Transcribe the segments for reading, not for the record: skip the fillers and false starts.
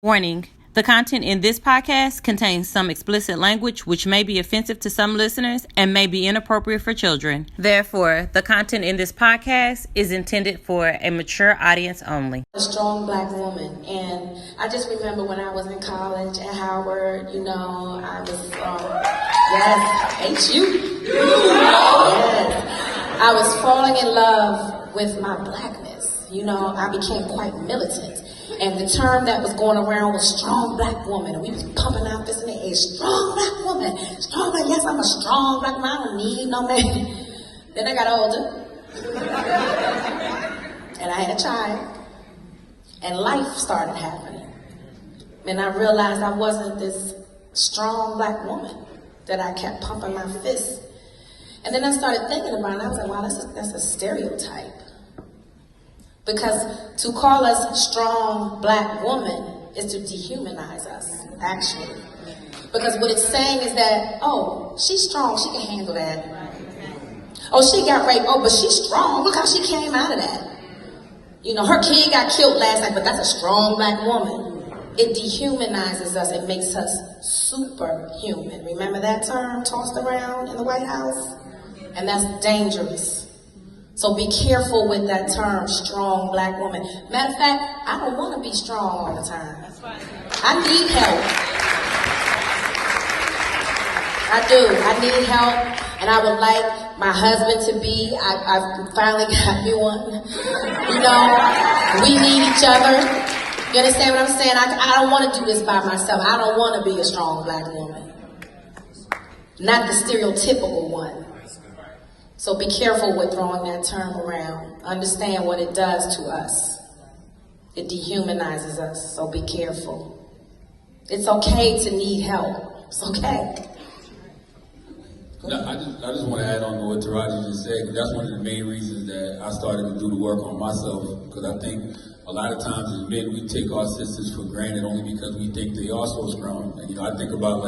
Warning. The content in this podcast contains some explicit language which may be offensive to some listeners and may be inappropriate for children. Therefore, the content in this podcast is intended for a mature audience only. A strong black woman, and I just remember when I was in college at Howard, I was, yes, I was falling in love with my blackness. I became quite militant. And the term that was going around was strong black woman. And we was pumping out this in the air, strong black woman. Strong black, yes, I'm a strong black woman. I don't need no man. Then I got older. And I had a child. And life started happening. And I realized I wasn't this strong black woman that I kept pumping my fists. And then I started thinking about it. I was like, wow, that's a stereotype. Because to call us strong black woman is to dehumanize us, actually. Because what it's saying is that, oh, she's strong, she can handle that. Oh, she got raped, oh, but she's strong, look how she came out of that. Her kid got killed last night, but that's a strong black woman. It dehumanizes us, it makes us superhuman. Remember that term tossed around in the White House? And that's dangerous. So be careful with that term, strong black woman. Matter of fact, I don't want to be strong all the time. That's right. I need help. I do. I need help, and I would like my husband to be. I've finally got me one. We need each other. You understand what I'm saying? I don't want to do this by myself. I don't want to be a strong black woman. Not the stereotypical one. So be careful with throwing that term around. Understand what it does to us. It dehumanizes us, so be careful. It's okay to need help. It's okay. No, I just want to add on to what Taraji just said, because that's one of the main reasons that I started to do the work on myself, because I think a lot of times as men, we take our sisters for granted only because we think they are so strong. And, I think about,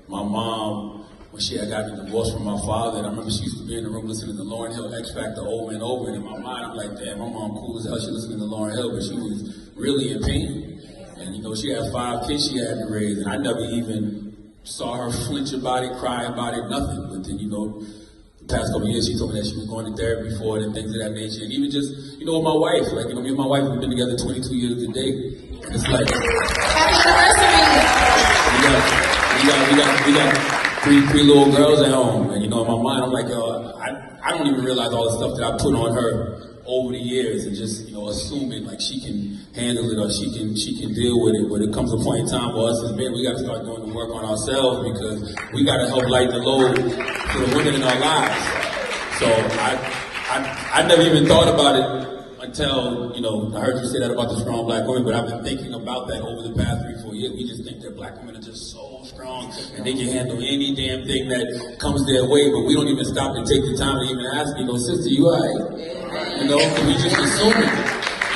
my mom, when she had gotten divorced from my father, and I remember she used to be in the room listening to Lauryn Hill X Factor over and over, and in my mind I'm like, damn, my mom cool as hell, she listening to Lauryn Hill, but she was really in pain. And she had 5 kids she had to raise, and I never even saw her flinch about it, cry about it, nothing. But then, the past couple of years she told me that she was going to therapy for it and things of that nature. And even just, with my wife, me and my wife, we've been together 22 years today. And it's like, happy anniversary! We got three little girls at home, and in my mind I'm like, I don't even realize all the stuff that I put on her over the years, and just assuming like she can handle it or she can deal with it. But it comes a point in time for us as men, we got to start doing the work on ourselves, because we got to help lighten the load for the women in our lives. So I never even thought about it until, I heard you say that about the strong black women, but I've been thinking about that over the past 3-4 years. We just think that black women are just so strong and they can handle any damn thing that comes their way, but we don't even stop to take the time to even ask, sister, you all right? We just assume it.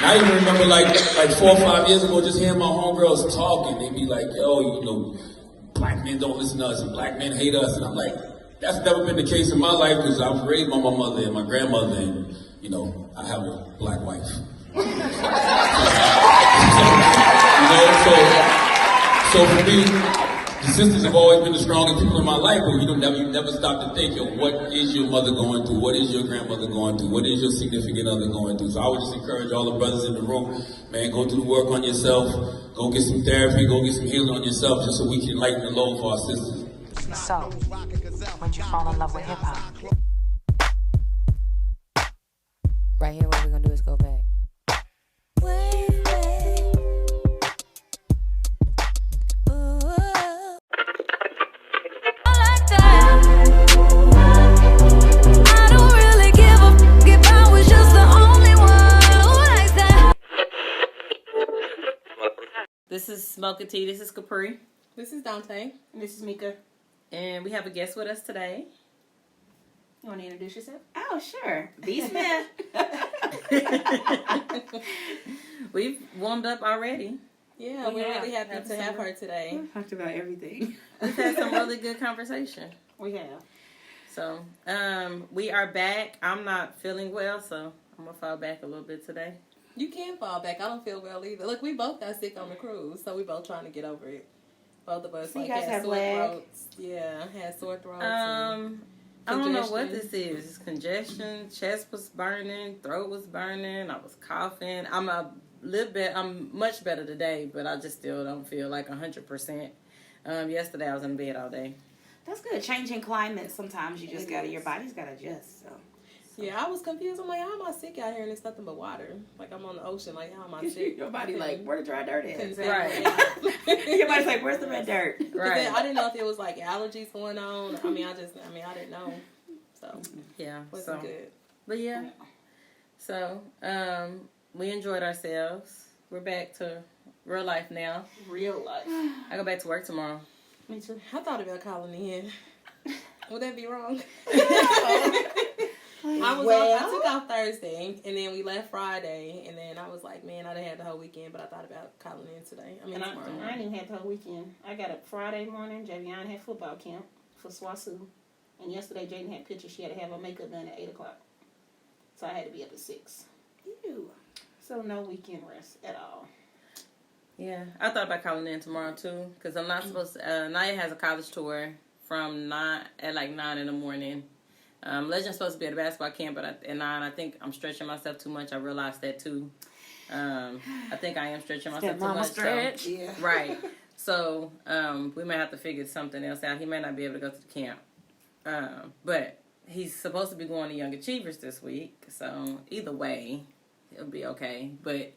And I even remember like 4 or 5 years ago, just hearing my homegirls talking. They'd be like, yo, black men don't listen to us and black men hate us. And I'm like, that's never been the case in my life, because I was raised by my mother and my grandmother, and I have a black wife. So for me, the sisters have always been the strongest people in my life, but you never stop to think, what is your mother going through? What is your grandmother going through? What is your significant other going through? So I would just encourage all the brothers in the room, man, go do the work on yourself, go get some therapy, go get some healing on yourself, just so we can lighten the load for our sisters. So, when'd you fall in love with hip-hop? Right here, what we're gonna do is go back. This is Smoking Tea. This is Capri. This is Dante. And this is Mika. And we have a guest with us today. You want to introduce yourself? Oh, sure. B. Smith. We've warmed up already. Yeah, we're really happy to have her today. We talked about everything. We've had some really good conversation. We have. So, we are back. I'm not feeling well, so I'm going to fall back a little bit today. You can fall back. I don't feel well either. Look, we both got sick on the cruise, so we both trying to get over it. Both of us So you like guys had have sore lag? throats. Yeah, had sore throats. and I don't know what congestion. this is. It's congestion, chest was burning, throat was burning, I was coughing. I'm much better today, but I just still don't feel like 100%. Yesterday I was in bed all day. That's good. Changing climate, sometimes you just your body's got to adjust. So. Yeah, I was confused. I'm like, how am I sick out here and it's nothing but water? Like, I'm on the ocean. Like, how am I sick? Your body like, where the dry dirt Couldn't is? say Right. right. Your body's like, where's the red dirt? Right. I didn't know if it was like allergies going on. I didn't know. So, Yeah. wasn't good. But yeah. So, we enjoyed ourselves. We're back to real life now. Real life. I go back to work tomorrow. Me too. I thought about calling in. Would that be wrong? I took off Thursday, and then we left Friday, and then I was like, man, I done had the whole weekend, but I thought about calling in today. I mean, And tomorrow. I didn't even have the whole weekend. I got up Friday morning. Javion had football camp for SWASU. And yesterday, Jaden had pictures. She had to have her makeup done at 8 o'clock. So I had to be up at 6. Ew. So no weekend rest at all. Yeah, I thought about calling in tomorrow too, because I'm not supposed to. Naya has a college tour from 9 in the morning. Legend's supposed to be at a basketball camp, but at 9, I think I'm stretching myself too much. I realized that too. I think I am stretching myself too mama much. stretch. So, right. So we may have to figure something else out. He may not be able to go to the camp, but he's supposed to be going to Young Achievers this week. So either way, it'll be okay. But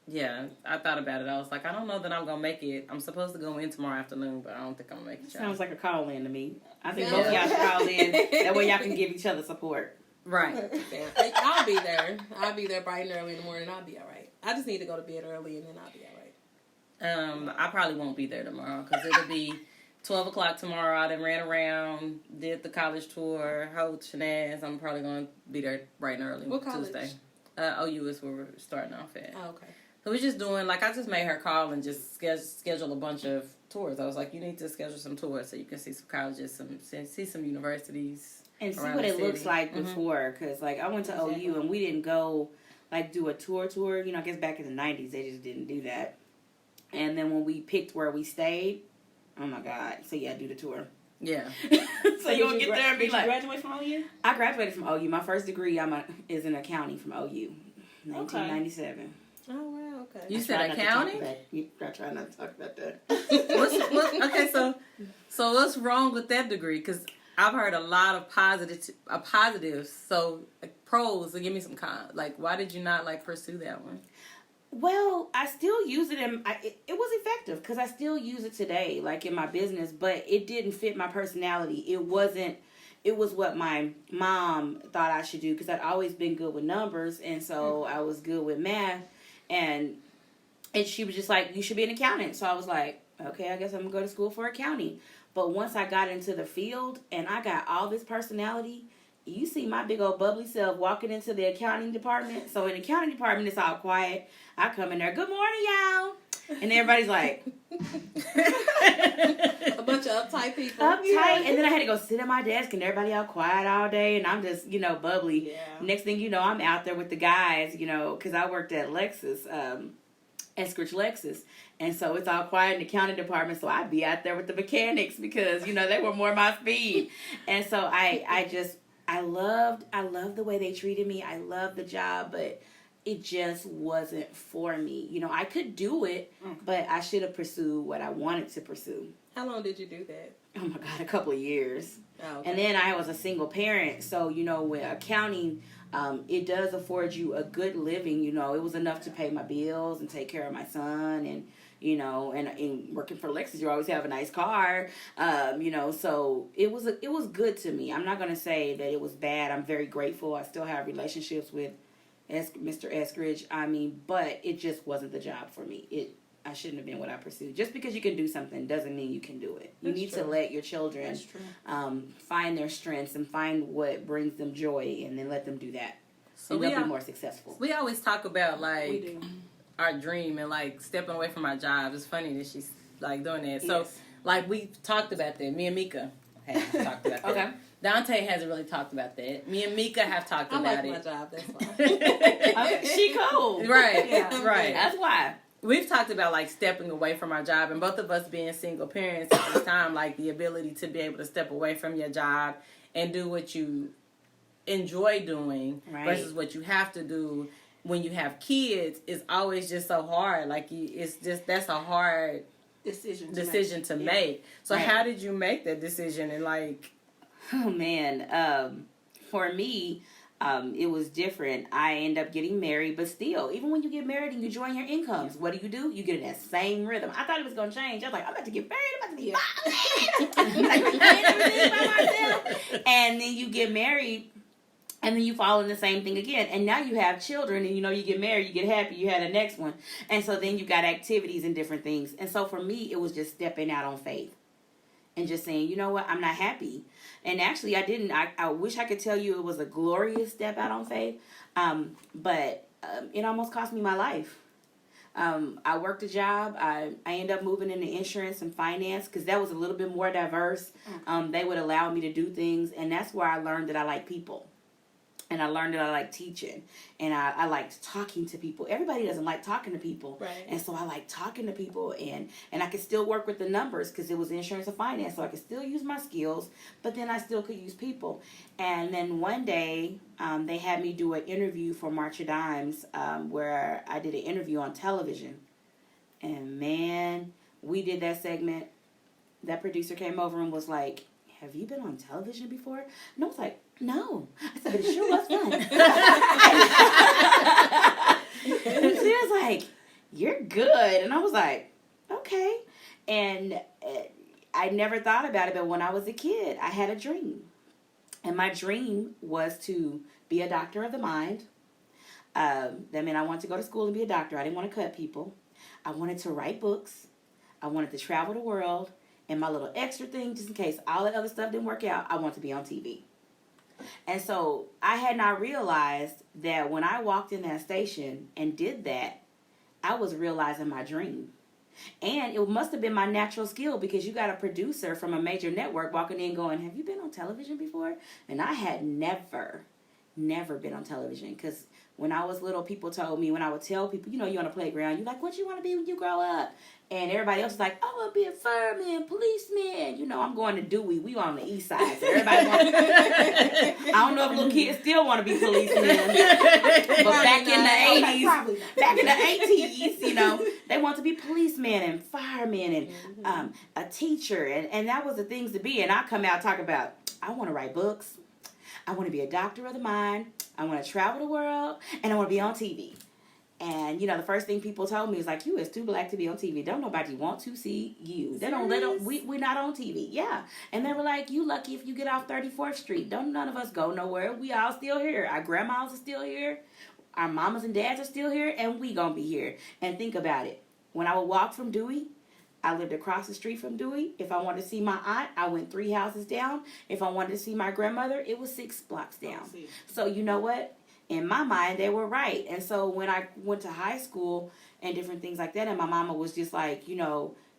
yeah, I thought about it. I was like, I don't know that I'm going to make it. I'm supposed to go in tomorrow afternoon, but I don't think I'm going to make it. Sounds like a call in to me. I think Yeah. both of y'all should call in. That way y'all can give each other support. Right. Yeah, I'll be there. I'll be there bright and early in the morning. I'll be all right. I just need to go to bed early, and then I'll be all right. I probably won't be there tomorrow because it'll be 12 o'clock tomorrow. I done ran around, did the college tour, whole shenanigans. I'm probably going to be there bright and early What college? Tuesday. OU is where we're starting off at. Oh, okay. So we're just doing, I just made her call and just schedule a bunch of tours. I was like, you need to schedule some tours so you can see some colleges, see some universities. And see around what the it looks city. like before. Because, I went to OU and we didn't go, do a tour. You know, I guess back in the 90s, they just didn't do that. And then when we picked where we stayed, oh, my God. So, yeah, do the tour. Yeah. So you'll get there and be Did like... you graduate from OU? I graduated from OU. My first degree is in accounting from OU. 1997. Oh, wow, okay. You I said try not to talk accounting? about- I try not to talk about that. Okay, so what's wrong with that degree? Because I've heard a lot of positives. So pros. So give me some why did you not pursue that one? Well, I still use it, and it was effective because I still use it today, in my business. But it didn't fit my personality. It wasn't. It was what my mom thought I should do because I'd always been good with numbers, and so I was good with math. And she was just like, you should be an accountant. So I was like, okay, I guess I'm going to go to school for accounting. But once I got into the field and I got all this personality, you see my big old bubbly self walking into the accounting department. So in the accounting department, it's all quiet. I come in there, good morning, y'all. And everybody's like... A bunch of uptight people. Uptight. And then I had to go sit at my desk and everybody all quiet all day. And I'm just, bubbly. Yeah. Next thing you know, I'm out there with the guys, because I worked at Lexus, Eskridge Lexus. And so it's all quiet in the accounting department. So I'd be out there with the mechanics because, they were more my speed. And so I loved the way they treated me. I loved the job, but it just wasn't for me. I could do it, but I should have pursued what I wanted to pursue. How long did you do that? Oh my God, a couple of years. Oh, okay. And then I was a single parent. So, with accounting, it does afford you a good living. It was enough to pay my bills and take care of my son. And, and working for Lexus, you always have a nice car. So it was good to me. I'm not going to say that it was bad. I'm very grateful. I still have relationships with Mr. Eskridge. But it just wasn't the job for me. I shouldn't have been what I pursued. Just because you can do something doesn't mean you can do it. You need to let your children find their strengths and find what brings them joy, and then let them do that. So they'll be more successful. We always talk about We do. our dream and stepping away from our jobs. It's funny that she's doing that. Yes. So we talked about that. Me and Mika have talked about that. Okay. Dante hasn't really talked about that. Me and Mika have talked I about like it. my job. That's fine. She cool. Right, Yeah. right. That's why. We've talked about like stepping away from our job, and both of us being single parents at this time, like the ability to be able to step away from your job and do what you enjoy doing Right. versus what you have to do when you have kids is always just so hard. Like that's a hard decision to make. So Right. how did you make that decision? And like, Oh man, for me, it was different. I ended up getting married, but still, even when you get married and you join your incomes, what do? You get in that same rhythm. I thought it was gonna change. I was like, I'm about to get married. I'm about to be like paying everything by myself. And then you get married. And then you fall in the same thing again. And now you have children and you get married, you get happy, you had the next one. And so then you got activities and different things. And so for me, it was just stepping out on faith. And just saying, you know what, I'm not happy. And actually, I wish I could tell you it was a glorious step out on faith. But it almost cost me my life. I worked a job. I ended up moving into insurance and finance because that was a little bit more diverse. They would allow me to do things. And that's where I learned that I like people. And I learned that I like teaching. And I liked talking to people. Everybody doesn't like talking to people. Right. And so I like talking to people. And I could still work with the numbers because it was insurance and finance. So I could still use my skills. But then I still could use people. And then one day, they had me do an interview for March of Dimes where I did an interview on television. And man, we did that segment. That producer came over and was like, have you been on television before? And I was like, no. I said, but it sure was fun. And she was like, you're good. And I was like, okay. And I never thought about it, but when I was a kid, I had a dream. And my dream was to be a doctor of the mind. That meant I wanted to go to school and be a doctor. I didn't want to cut people. I wanted to write books. I wanted to travel the world. And my little extra thing, just in case all the other stuff didn't work out, I wanted to be on TV. And so I had not realized that when I walked in that station and did that, I was realizing my dream. And it must have been my natural skill because you got a producer from a major network walking in going, have you been on television before? And I had never been on television because when I was little, people told me, when I would tell people, you're on the playground, you're like, what you want to be when you grow up? And everybody else was like, I want to be a fireman, policeman. I'm going to Dewey. We on the east side. So everybody I don't know if little kids still want to be policemen. But back in the 80s, they want to be policemen and firemen and a teacher. And that was the things to be. And I come out talk about, I want to write books. I want to be a doctor of the mind. I want to travel the world. And I want to be on TV. And, the first thing people told me is like, you is too black to be on TV. Don't nobody want to see you. We're not on TV. Yeah. And they were like, you lucky if you get off 34th Street. Don't none of us go nowhere. We all still here. Our grandmas are still here. Our mamas and dads are still here. And we gonna be here. And think about it. When I would walk from Dewey, I lived across the street from Dewey. If I wanted to see my aunt, I went 3 houses down. If I wanted to see my grandmother, it was 6 blocks down. So you know what? In my mind, they were right. And so when I went to high school and different things like that, and my mama was just like,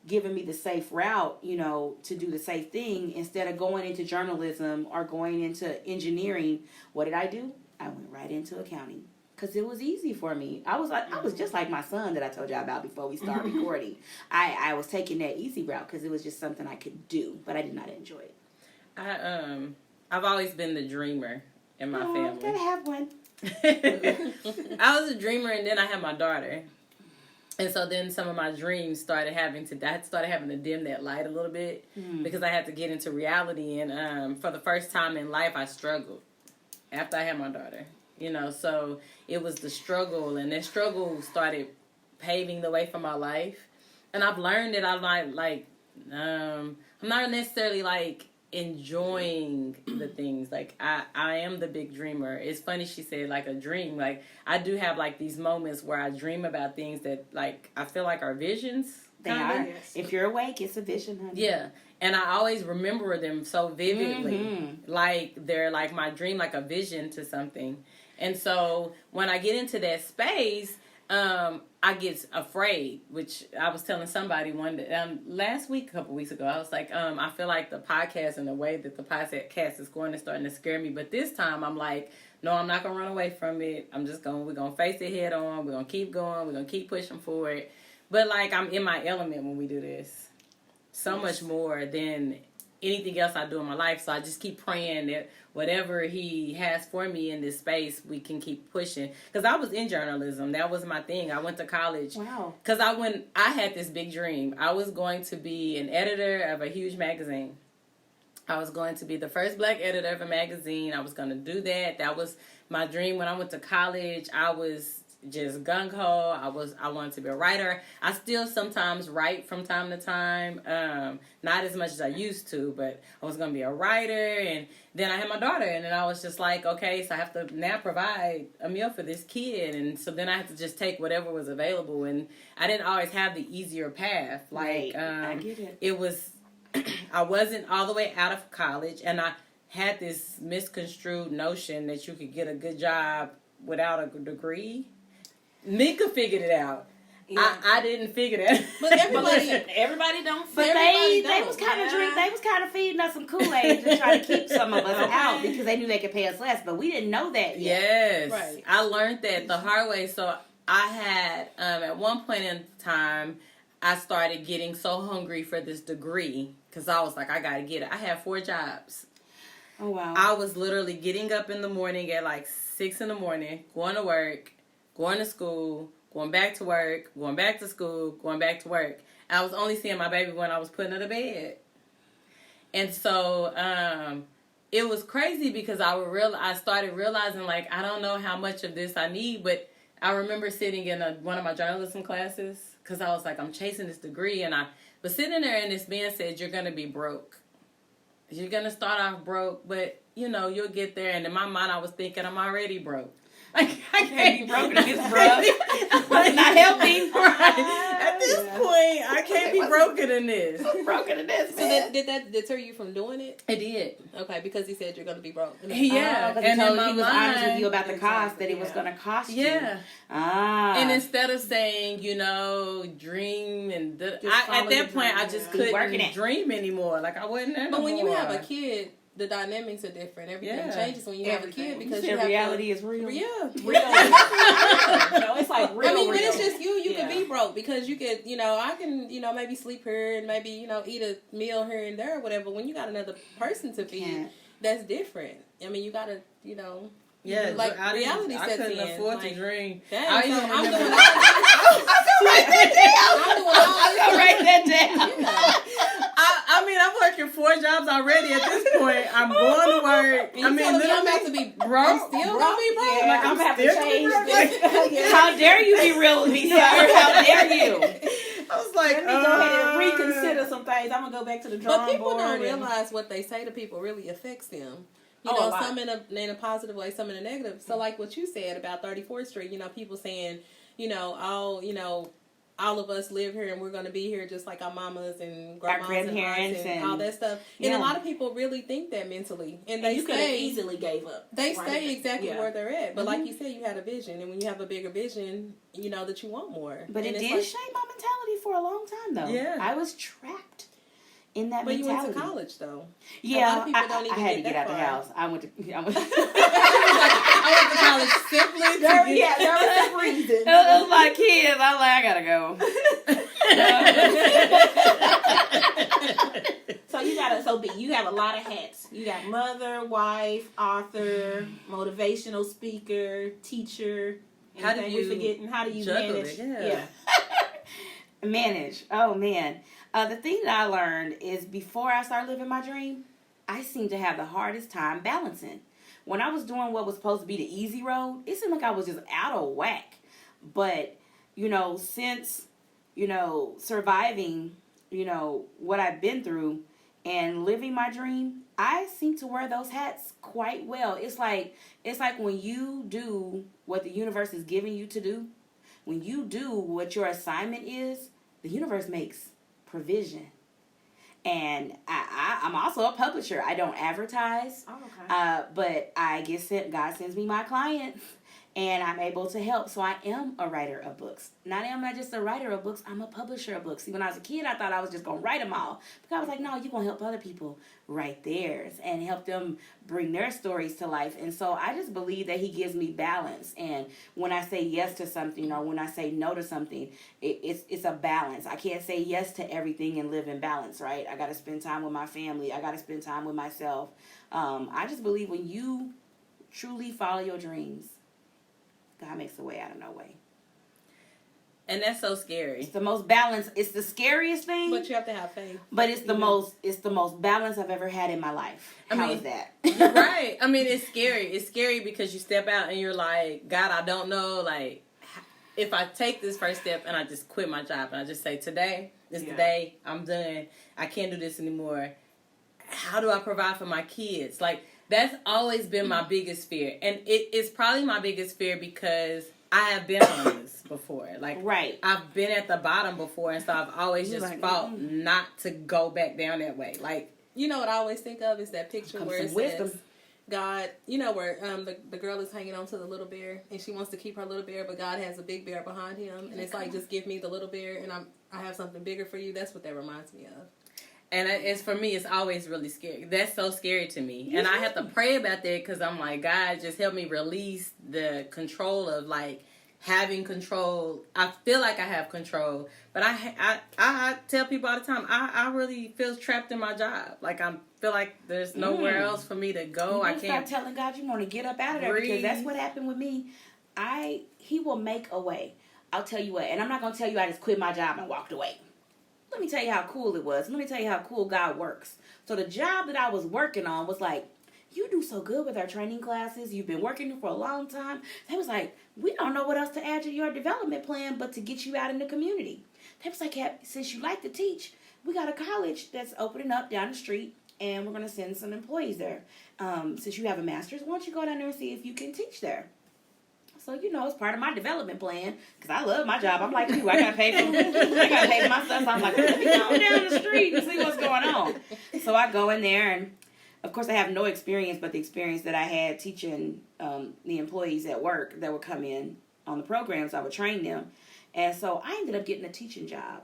giving me the safe route, to do the safe thing, instead of going into journalism or going into engineering, what did I do? I went right into accounting. Because it was easy for me. I was just like my son that I told y'all about before we started recording. I was taking that easy route because it was just something I could do, but I did not enjoy it. I've always been the dreamer in my family. Gotta have one. I was a dreamer, and then I had my daughter, and so then some of my dreams started having to dim that light a little bit because I had to get into reality. And for the first time in life, I struggled after I had my daughter. So it was the struggle, and that struggle started paving the way for my life. And I've learned that I'm not necessarily like enjoying the things. Like I am the big dreamer. It's funny she said like a dream. Like I do have like these moments where I dream about things that like I feel like are visions. They are. If you're awake, it's a vision, honey. Yeah. And I always remember them so vividly. Like they're like my dream, like a vision to something. And so when I get into that space, I I get afraid, which I was telling somebody one day, last week, a couple weeks ago, I was like, I feel like the podcast and the way that the podcast is going is starting to scare me. But this time I'm like, no, I'm not going to run away from it. we're going to face it head on. We're going to keep going. We're going to keep pushing forward. But like, I'm in my element when we do this. So much more than anything else I do in my life. So I just keep praying that whatever he has for me in this space, we can keep pushing. Because I was in journalism. That was my thing. I went to college. Wow. Because I had this big dream. I was going to be an editor of a huge magazine. I was going to be the first black editor of a magazine. I was going to do that. That was my dream. When I went to college, I was just gung-ho. I wanted to be a writer. I still sometimes write from time to time. Not as much as I used to, but I was going to be a writer. And then I had my daughter, and then I was just like, okay, so I have to now provide a meal for this kid. And so then I had to just take whatever was available. And I didn't always have the easier path. Like, I get it. It was, I wasn't all the way out of college, and I had this misconstrued notion that you could get a good job without a degree. Mika figured it out. Yeah. I didn't figure that. But everybody don't. But they was kind of They was kind of feeding us some Kool-Aid to try to keep some of us out because they knew they could pay us less. But we didn't know that yet. Yes, right. I learned that the hard way. So I had at one point in time, I started getting so hungry for this degree because I was like, I gotta get it. I had 4 jobs. Oh wow! I was literally getting up in the morning at like 6 in the morning, going to work, going to school, going back to work, going back to school, going back to work. I was only seeing my baby when I was putting her to bed. And so it was crazy because I started realizing, like, I don't know how much of this I need, but I remember sitting in one of my journalism classes because I was like, I'm chasing this degree. And I was sitting there and this man said, you're going to be broke. You're going to start off broke, but, you know, you'll get there. And in my mind, I was thinking I'm already broke. I can't be broke in this, bro. It's not helping. Right. At this point, I can't be broken in this. Broken in this. So did that deter you from doing it? It did. Okay, because he said you're going to be broke. Yeah. And he was honest with you about the cost, that it was going to cost you. Yeah. Ah. And instead of saying, you know, dream and at that point, I just couldn't dream anymore. Like, I wasn't there no But when more. you have a kid, the dynamics are different. Everything changes when you have a kid because you have reality is real. Yeah. Real. No, it's like real. I mean, when real. it's just you can be broke because you could, you know, I can, you know, maybe sleep here and maybe, you know, eat a meal here and there or whatever. When you got another person to feed, that's different. I mean, you got to, you know. Yeah, like reality sets in. I couldn't afford to dream. Dang, I'm doing all this. I'll write that down. I mean, I'm working 4 jobs already at this point. I'm going to work. I mean, I'm about to be broke. I'm still going to be broke. Yeah, like, I'm I'm going to have to still change this. How dare you be real with me, sir? How dare you? I was like, Let me go ahead and reconsider some things. I'm going to go back to the drawing But people board. don't realize what they say to people really affects them. You know, some in a positive way, some in a negative. So, like what you said about 34th Street, you know, people saying, you know, all of us live here and we're going to be here just like our mamas and grandmas and aunts and all that stuff. And a lot of people really think that mentally. And they could have easily gave up. They stay exactly where they're at. But like you said, you had a vision. And when you have a bigger vision, you know that you want more. But and it did shape my mentality for a long time, though. Yeah. I was trapped in that mentality. But you went to college, though. Yeah, a lot of people don't even I had to get get out that the far. house. I went to college simply to there was a reason. It was my kids. I was like, I gotta go. So you have a lot of hats. You got mother, wife, author, motivational speaker, teacher. How do you juggle manage? it? Manage. Oh man. The thing that I learned is before I started living my dream, I seemed to have the hardest time balancing. When I was doing what was supposed to be the easy road, it seemed like I was just out of whack. But, you know, since, you know, surviving, you know, what I've been through and living my dream, I seem to wear those hats quite well. It's like when you do what the universe is giving you to do, when you do what your assignment is, the universe makes provision. And I'm also a publisher. I don't advertise, but I get sent. God sends me my clients, and I'm able to help. So I am a writer of books. Not am I just a writer of books, I'm a publisher of books. See, when I was a kid, I thought I was just going to write them all. But I was like, no, you're going to help other people write theirs and help them bring their stories to life. And so I just believe that he gives me balance. And when I say yes to something or when I say no to something, it's a balance. I can't say yes to everything and live in balance, right? I got to spend time with my family. I got to spend time with myself. I just believe when you truly follow your dreams, God makes a way out of no way. And that's so scary. It's the most balanced. It's the scariest thing. But you have to have faith. But it's the most. It's the most balance I've ever had in my life. How is that? Right. I mean, it's scary. It's scary because you step out and you're like, God, I don't know. Like, if I take this first step and I just quit my job and I just say, today is the day. I'm done. I can't do this anymore. How do I provide for my kids? Like, that's always been my biggest fear. And it's probably my biggest fear because I have been on this before. Like, right. I've been at the bottom before, and so I've always just fought not to go back down that way. Like, you know what I always think of is that picture where it says, God, you know, where the girl is hanging on to the little bear, and she wants to keep her little bear, but God has a big bear behind him, and it's like, just give me the little bear, and I have something bigger for you. That's what that reminds me of. And it's for me, it's always really scary. That's so scary to me. And I have to pray about that because I'm like, God, just help me release the control of, like, having control. I feel like I have control. But I tell people all the time, I really feel trapped in my job. Like, I feel like there's nowhere else for me to go. I can't. Start telling God you want to get up out of there because that's what happened with me. He will make a way. I'll tell you what. And I'm not going to tell you I just quit my job and walked away. Let me tell you how cool it was. Let me tell you how cool God works. So the job that I was working on was like, you do so good with our training classes. You've been working for a long time. They was like, we don't know what else to add to your development plan but to get you out in the community. They was like, since you like to teach, we got a college that's opening up down the street, and we're going to send some employees there. Since you have a master's, why don't you go down there and see if you can teach there? So, you know, it's part of my development plan because I love my job. I'm like you. I got to pay for my stuff. So I'm like, let me go down the street and see what's going on. So I go in there, and, of course, I have no experience but the experience that I had teaching the employees at work that would come in on the programs. I would train them. And so I ended up getting a teaching job.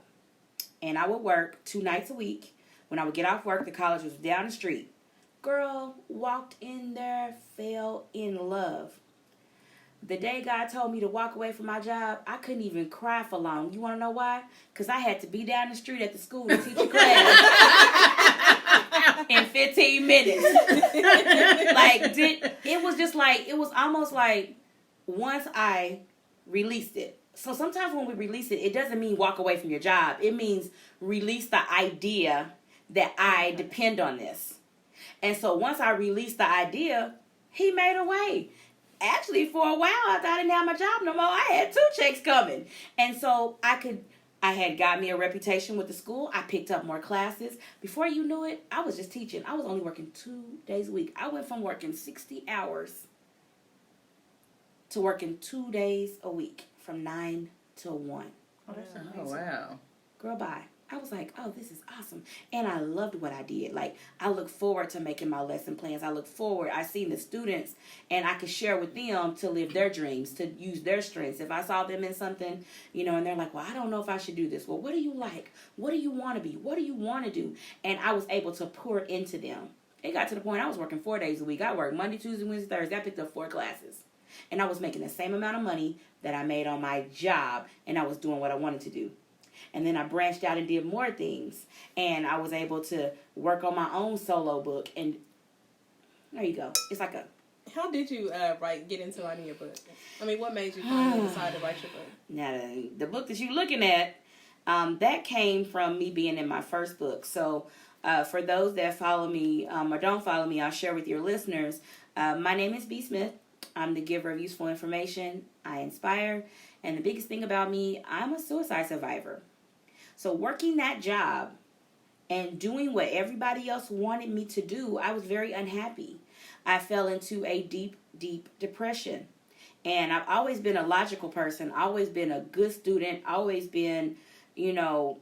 And I would work 2 nights a week. When I would get off work, the college was down the street. Girl, walked in there, fell in love. The day God told me to walk away from my job, I couldn't even cry for long. You want to know why? Because I had to be down the street at the school to teach a class in 15 minutes. It was almost like once I released it. So sometimes when we release it, it doesn't mean walk away from your job. It means release the idea that I depend on this. And so once I released the idea, he made a way. Actually, for a while, after I didn't have my job no more, I had 2 checks coming. And so I had got me a reputation with the school. I picked up more classes. Before you knew it, I was just teaching. I was only working 2 days a week. I went from working 60 hours to working 2 days a week from 9 to 1. Oh, wow. Girl, bye. I was like, oh, this is awesome. And I loved what I did. Like, I look forward to making my lesson plans. I seen the students, and I could share with them to live their dreams, to use their strengths. If I saw them in something, you know, and they're like, well, I don't know if I should do this. Well, what do you like? What do you want to be? What do you want to do? And I was able to pour into them. It got to the point I was working 4 days a week. I worked Monday, Tuesday, Wednesday, Thursday. I picked up 4 classes. And I was making the same amount of money that I made on my job, and I was doing what I wanted to do. And then I branched out and did more things. And I was able to work on my own solo book. And there you go. It's like a... How did you get into writing your book? I mean, what made you finally decide to write your book? Now, the book that you're looking at, that came from me being in my first book. So for those that follow me or don't follow me, I'll share with your listeners. My name is B. Smith. I'm the giver of useful information. I inspire. And the biggest thing about me, I'm a suicide survivor. So working that job and doing what everybody else wanted me to do, I was very unhappy. I fell into a deep, deep depression. And I've always been a logical person, always been a good student, always been, the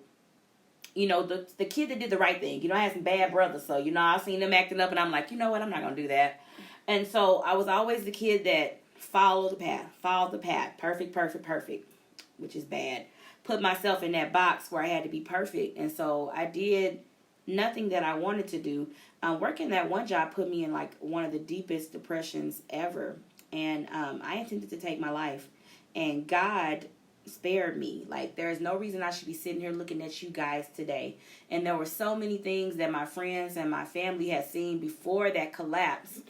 kid that did the right thing. I had some bad brothers, so, I seen them acting up, and I'm like, you know what, I'm not going to do that. And so I was always the kid that follow the path, perfect, which is bad. Put myself in that box where I had to be perfect, and so I did nothing that I wanted to do. Working that one job put me in like one of the deepest depressions ever, and I intended to take my life, and God spared me. Like, there is no reason I should be sitting here looking at you guys today. And there were so many things that my friends and my family had seen before that collapse.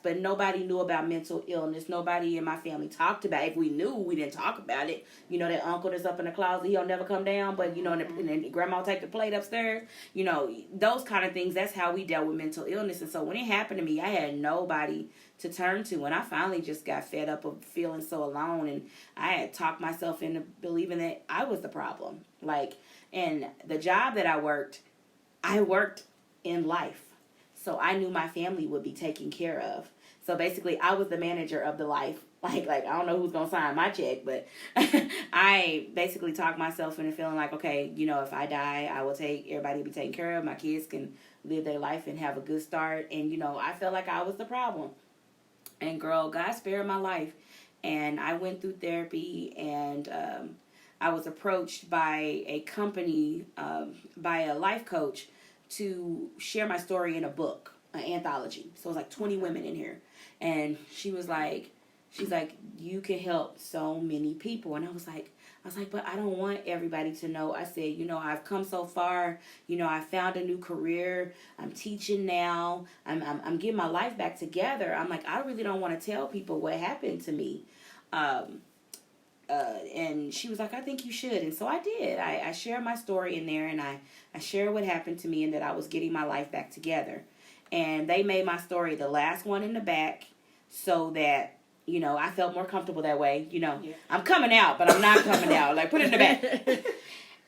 But nobody knew about mental illness. Nobody in my family talked about it. If we knew, we didn't talk about it. You know, that uncle that's up in the closet, he'll never come down, but, you know, and then grandma will take the plate upstairs. You know, those kind of things, that's how we dealt with mental illness. And so when it happened to me, I had nobody to turn to, and I finally just got fed up of feeling so alone, and I had talked myself into believing that I was the problem. Like, and the job that I worked in life. So I knew my family would be taken care of. So basically, I was the manager of the life. Like I don't know who's gonna sign my check, but I basically talked myself into feeling like, okay, you know, if I die, I will everybody will be taken care of. My kids can live their life and have a good start. And, you know, I felt like I was the problem. And girl, God spared my life. And I went through therapy, and I was approached by a company, by a life coach, to share my story in a book, an anthology. So it was like 20 women in here. And she's like, you can help so many people. And I was like, but I don't want everybody to know. I said, you know, I've come so far. You know, I found a new career. I'm teaching now. I'm getting my life back together. I'm like, I really don't want to tell people what happened to me. And she was like, I think you should. And so I did. I shared my story in there, and I shared what happened to me and that I was getting my life back together. And they made my story the last one in the back so that, you know, I felt more comfortable that way. You know, yeah. I'm coming out, but I'm not coming out. Like, put it in the back.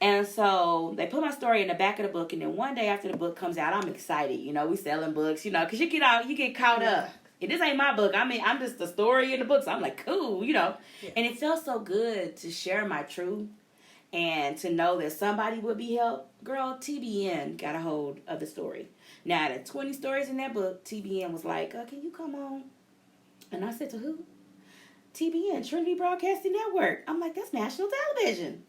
And so they put my story in the back of the book. And then one day after the book comes out, I'm excited. You know, we selling books, you know, because you get caught up. And this ain't my book. I mean, I'm just the story in the book. So I'm like, cool, you know. Yeah. And it felt so good to share my truth and to know that somebody would be helped. Girl, TBN got a hold of the story. Now, out of 20 stories in that book, TBN was like, can you come on? And I said, to who? TBN, Trinity Broadcasting Network. I'm like, that's national television.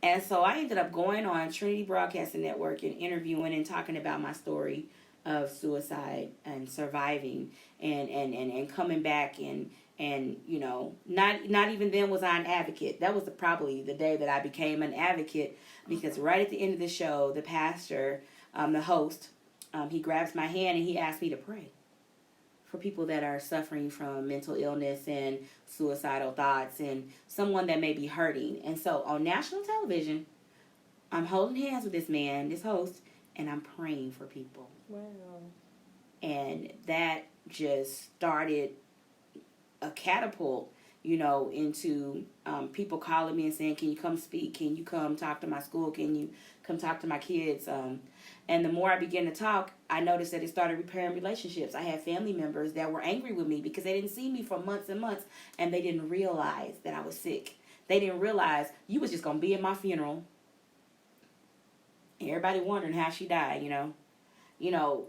And so I ended up going on Trinity Broadcasting Network and interviewing and talking about my story of suicide and surviving and coming back and you know, not even then was I an advocate. That was probably the day that I became an advocate, because right at the end of the show, the pastor, the host, he grabs my hand and he asked me to pray for people that are suffering from mental illness and suicidal thoughts and someone that may be hurting. And so on national television, I'm holding hands with this man, this host, and I'm praying for people. Wow. And that just started a catapult, you know, into people calling me and saying, can you come speak? Can you come talk to my school? Can you come talk to my kids? And the more I began to talk, I noticed that it started repairing relationships. I had family members that were angry with me because they didn't see me for months and months, and they didn't realize that I was sick. They didn't realize you was just going to be at my funeral. And everybody wondering how she died, you know. You know,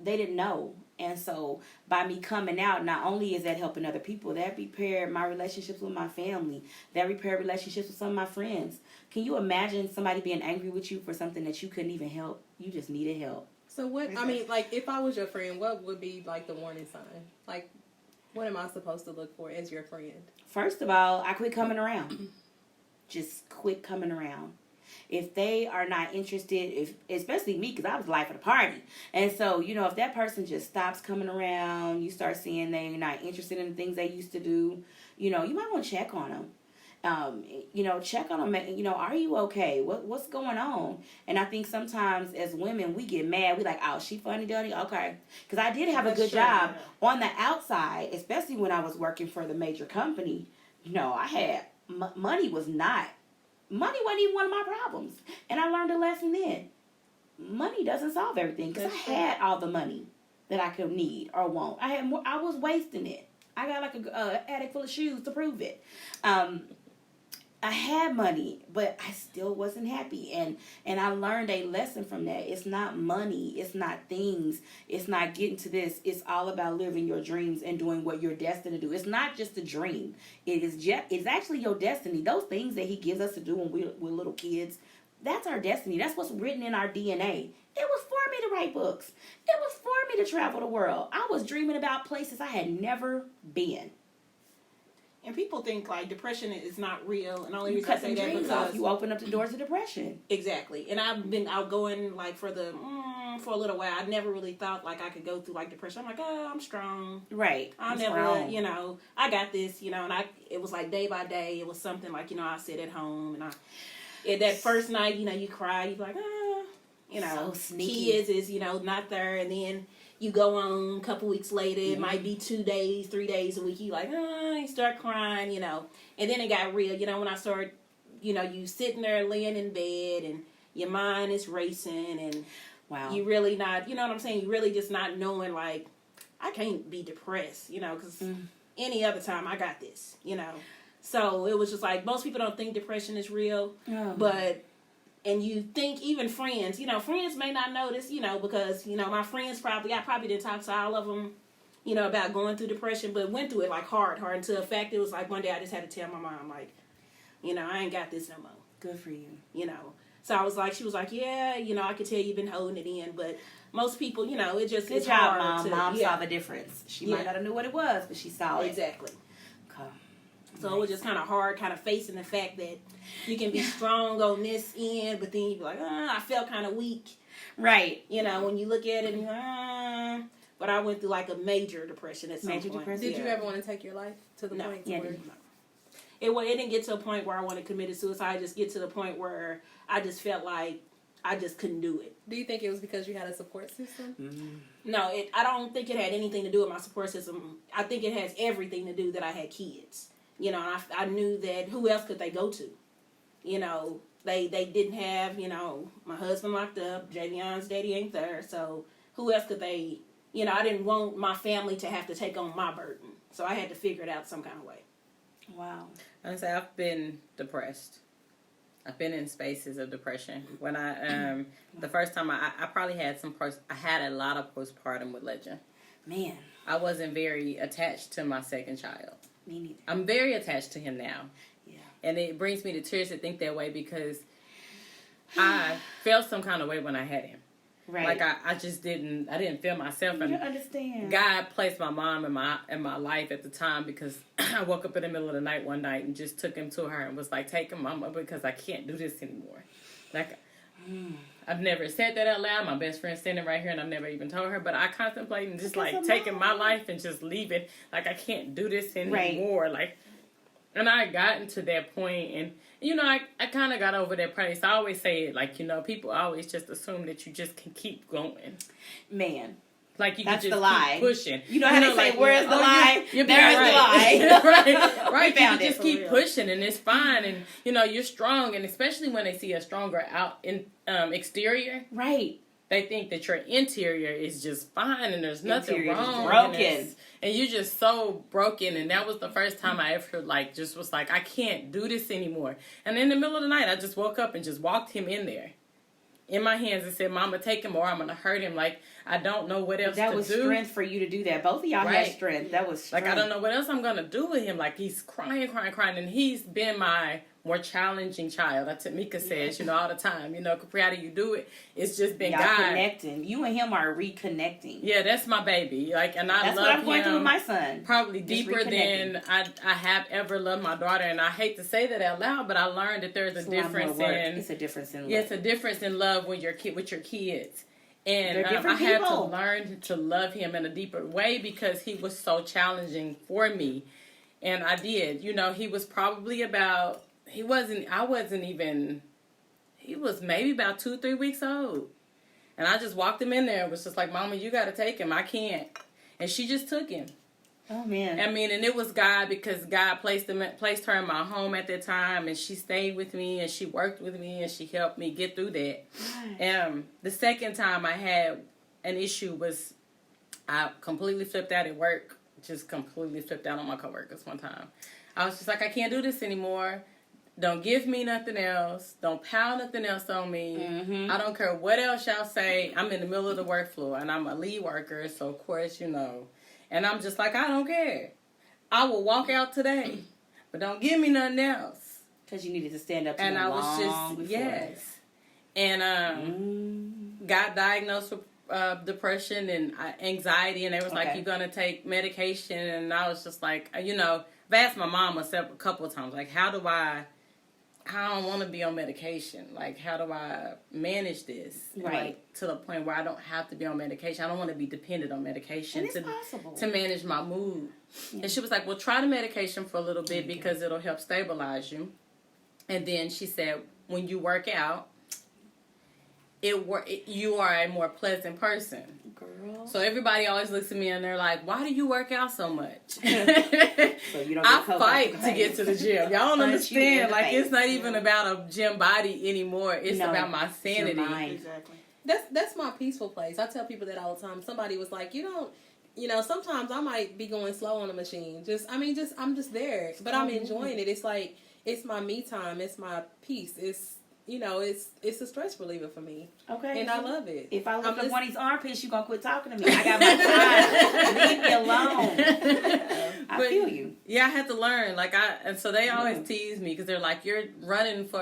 they didn't know. And so by me coming out, not only is that helping other people, that repaired my relationships with my family. That repaired relationships with some of my friends. Can you imagine somebody being angry with you for something that you couldn't even help? You just needed help. So what, I mean, like, if I was your friend, what would be, like, the warning sign? Like, what am I supposed to look for as your friend? First of all, I quit coming around. Just quit coming around. If they are not interested, especially me, because I was the life of the party. And so, you know, if that person just stops coming around, you start seeing they're not interested in the things they used to do, you know, you might want to check on them. You know, check on them. You know, are you okay? What's going on? And I think sometimes as women, we get mad. We like, oh, she funny, Duddy? Okay. Because I did have a good job on the outside, especially when I was working for the major company. You know, I had, money wasn't even one of my problems. And I learned a lesson then. Money doesn't solve everything. Because I had all the money that I could need or want. I had more. I was wasting it. I got like a attic full of shoes to prove it. I had money, but I still wasn't happy. And I learned a lesson from that. It's not money. It's not things. It's not getting to this. It's all about living your dreams and doing what you're destined to do. It's not just a dream. It's actually your destiny. Those things that he gives us to do when we're little kids, that's our destiny. That's what's written in our DNA. It was for me to write books. It was for me to travel the world. I was dreaming about places I had never been. And people think like depression is not real, and the only You reason I cut say some that dreams because off. You open up the doors to depression. exactly. And I've been outgoing like for a little while. I never really thought like I could go through like depression. I'm like, oh, I'm strong. Right. I It's never, wrong. you know, I got this, you know, and it was like day by day. It was something like, you know, I sit at home and that first night, you know, you cry, you're like, you know, So sneaky. kids is, you know, not there, and then you go on a couple weeks later, it might be 2 days, 3 days a week, you like, you start crying, you know, and then it got real, you know, when I started, you know, you sitting there laying in bed, and your mind is racing, and Wow. you really not, you know what I'm saying, you really just not knowing, like, I can't be depressed, you know, because any other time I got this, you know, so it was just like, most people don't think depression is real, but... And you think even friends, you know, friends may not notice, you know, because, you know, my friends I probably didn't talk to all of them, you know, about going through depression, but went through it like hard until the fact it was like one day I just had to tell my mom, like, you know, I ain't got this no more. Good for you. You know. So I was like, she was like, yeah, you know, I could tell you've been holding it in, but most people, you know, it's Good job, Mom. Mom saw the difference. She might not have knew what it was, but she saw it. Exactly. Okay. So it was just kind of hard kind of facing the fact that you can be strong on this end, but then you be like, I felt kind of weak. Right. You know, when you look at it and you're like, but I went through like a major depression at some point. depression? Did you ever want to take your life to the point Yeah, where... It didn't get to a point where I wanted to commit suicide. I just get to the point where I just felt like I just couldn't do it. Do you think it was because you had a support system? No, I don't think it had anything to do with my support system. I think it has everything to do that I had kids. You know, and I knew that who else could they go to? You know, they didn't have, you know, my husband locked up, Javion's daddy ain't there, so who else could they, you know, I didn't want my family to have to take on my burden. So I had to figure it out some kind of way. Wow. I say I've been depressed. I've been in spaces of depression. When I the first time I probably had I had a lot of postpartum with Legend. Man. I wasn't very attached to my second child. Me neither. I'm very attached to him now. Yeah. And it brings me to tears to think that way because I felt some kind of way when I had him. Right. Like I didn't feel myself. You And understand. God placed my mom in my life at the time because I woke up in the middle of the night one night and just took him to her and was like, take him, Mama, because I can't do this anymore. Like, I've never said that out loud. My best friend's standing right here and I've never even told her, but I contemplated just like taking my life and just leaving. Like, I can't do this anymore. Right. Like, and I had gotten to that point and, you know, I kind of got over that place. I always say it, like, you know, people always just assume that you just can keep going. Man. Like, you That's can just the lie. keep pushing. You know how they say, like, where's the lie? There's the lie. right. We found you it. just keep pushing and it's fine. And, you know, you're strong. And especially when they see a stronger exterior. Right. They think that your interior is just fine and there's nothing Interior is wrong. broken. And you're just so broken. And that was the first time I ever, like, just was like, I can't do this anymore. And in the middle of the night, I just woke up and just walked him in there. In my hands and said, Mama, take him or I'm going to hurt him. Like, I don't know what else to do. That was strength for you to do that. Both of y'all had strength. That was strength. Like, I don't know what else I'm going to do with him. Like, he's crying. And he's been my more challenging child. That's what Mika says, you know, all the time. You know, Capri, how do you do it? It's just been y'all God. connecting. You and him are reconnecting. Yeah, that's my baby. Like, and I that's love what I'm going him through with my son. probably Just deeper than I have ever loved my daughter. And I hate to say that out loud, but I learned that there's a difference in... It's a difference in love. Yeah, it's a difference in love when you're with your kids. And I different had to people. learn to love him in a deeper way because he was so challenging for me. And I did. You know, he was probably about... he was maybe about 2-3 weeks old. And I just walked him in there and was just like, Mama, you got to take him. I can't. And she just took him. Oh, man. I mean, and it was God because God placed her in my home at that time. And she stayed with me and she worked with me and she helped me get through that. Right. The second time I had an issue was I completely flipped out at work. Just completely flipped out on my coworkers one time. I was just like, I can't do this anymore. Don't give me nothing else. Don't pile nothing else on me. Mm-hmm. I don't care what else y'all say. I'm in the middle of the work floor, and I'm a lead worker, so of course, And I'm just like, I don't care. I will walk out today, but don't give me nothing else. Because you needed to stand up to And them I was long just, before. yes. And got diagnosed with depression and anxiety, and they was like, Okay. you're going to take medication. And I was just like, I've asked my mom a couple of times, like, I don't want to be on medication. Like, how do I manage this? Right. Like, to the point where I don't have to be on medication. I don't want to be dependent on medication And it's possible. to manage my mood. Yeah. And she was like, well, try the medication for a little bit because it'll help stabilize you. And then she said, when you work out, you are a more pleasant person. Girl. So everybody always looks at me and they're like, why do you work out so much? So you don't I get fight to get to the gym. Y'all don't Punch you in understand. the Like, face. it's not even about a gym body anymore. It's No, about my it's your sanity. mind. Exactly. That's my peaceful place. I tell people that all the time. Somebody was like, sometimes I might be going slow on the machine. I'm just there, but I'm enjoying it. It's like, it's my me time. It's my peace. It's a stress reliever for me. Okay. And I love it. If I look I'm up one of these armpits, you gonna quit talking to me. I got my time. Leave me alone. I feel you. Yeah, I had to learn. And so they always tease me because they're like, you're running for,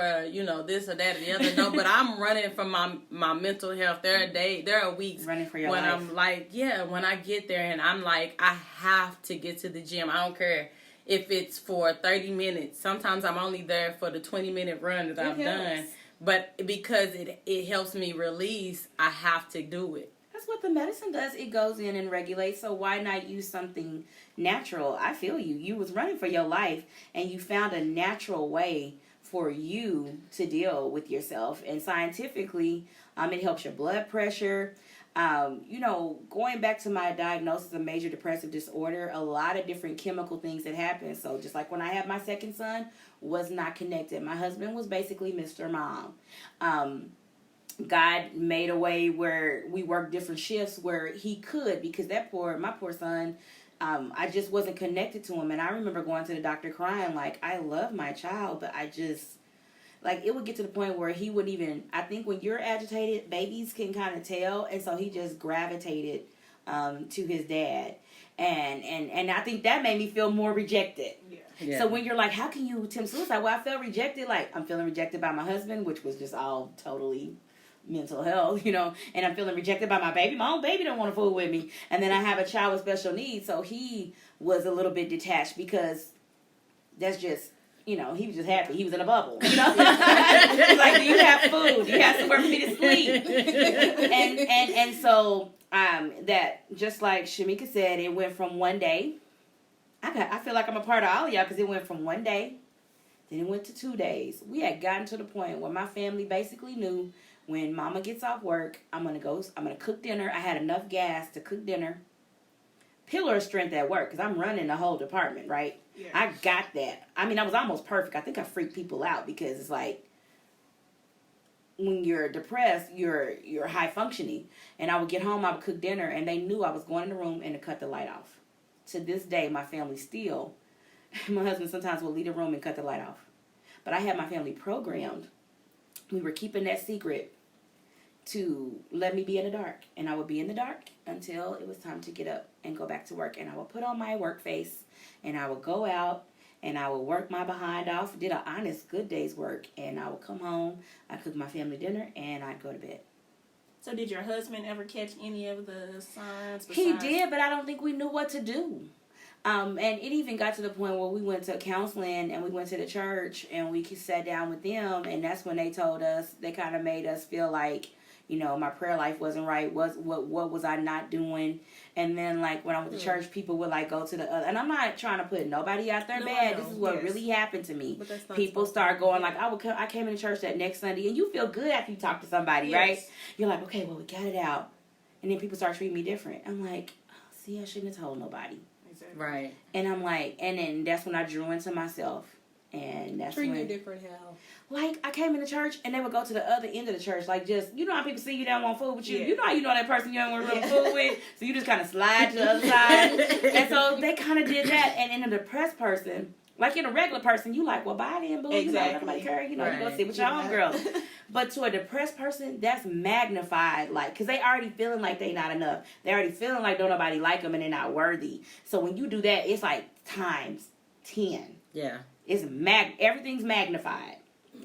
this or that or the other. No, but I'm running for my mental health. There are weeks Running for your when life. I'm like, when I get there and I'm like, I have to get to the gym. I don't care if it's for 30 minutes. Sometimes I'm only there for the 20-minute run that I've done. But because it helps me release, I have to do it. That's what the medicine does. It goes in and regulates. So why not use something natural? I feel you. You was running for your life and you found a natural way for you to deal with yourself. And scientifically, it helps your blood pressure. Going back to my diagnosis of major depressive disorder, a lot of different chemical things that happen. So just like when I had my second son, was not connected. My husband was basically Mr. Mom. God made a way where we worked different shifts where he could, because my poor son, I just wasn't connected to him. And I remember going to the doctor crying, like, I love my child, but I just, like, it would get to the point where he wouldn't even, I think when you're agitated, babies can kind of tell. And so he just gravitated to his dad. And I think that made me feel more rejected. Yeah. So when you're like, how can you attempt suicide? Well, I felt rejected. Like, I'm feeling rejected by my husband, which was just all totally mental health, and I'm feeling rejected by my baby. My own baby don't want to fool with me. And then I have a child with special needs, so he was a little bit detached because that's just, he was just happy. He was in a bubble, He's like, do you have food? Do you have somewhere for me to sleep? And so that, just like Shamika said, it went from one day. I feel like I'm a part of all of y'all because it went from one day, then it went to 2 days. We had gotten to the point where my family basically knew when Mama gets off work, I'm gonna cook dinner. I had enough gas to cook dinner. Pillar of strength at work because I'm running the whole department, right? Yeah. I got that. I was almost perfect. I think I freaked people out because it's like when you're depressed, you're high functioning. And I would get home, I would cook dinner, and they knew I was going in the room and to cut the light off. To this day, my family still, my husband sometimes will leave the room and cut the light off. But I had my family programmed. We were keeping that secret to let me be in the dark. And I would be in the dark until it was time to get up and go back to work. And I would put on my work face and I would go out and I would work my behind off, did an honest, good day's work. And I would come home, I'd cook my family dinner, and I'd go to bed. So did your husband ever catch any of the signs? He did, but I don't think we knew what to do. And it even got to the point where we went to counseling and we went to the church and we sat down with them, and that's when they told us, they kind of made us feel like, my prayer life wasn't right. What was I not doing? And then, like, when I went to church, people would, like, go to the other. And I'm not trying to put nobody out there bad. This is what really happened to me. People start going, like, I came into church that next Sunday. And you feel good after you talk to somebody, right? You're like, okay, well, we got it out. And then people start treating me different. I'm like, see, I shouldn't have told nobody. Exactly. Right. And I'm like, and then that's when I drew into myself. And that's Treat when... you different how? Like, I came into church, and they would go to the other end of the church. Like, just, how people see you, they don't want food with you. Yeah. You know how you know that person you don't want real food with? So you just kind of slide to the other side. And so they kind of did that. And in a depressed person, Like in a regular person, you like, well, bye then, boo. Exactly. Nobody care. You Right. go sit with your own girl. But to a depressed person, that's magnified, like, because they already feeling like they not enough. They already feeling like don't nobody like them and they're not worthy. So when you do that, it's like times 10. Yeah. It's everything's magnified.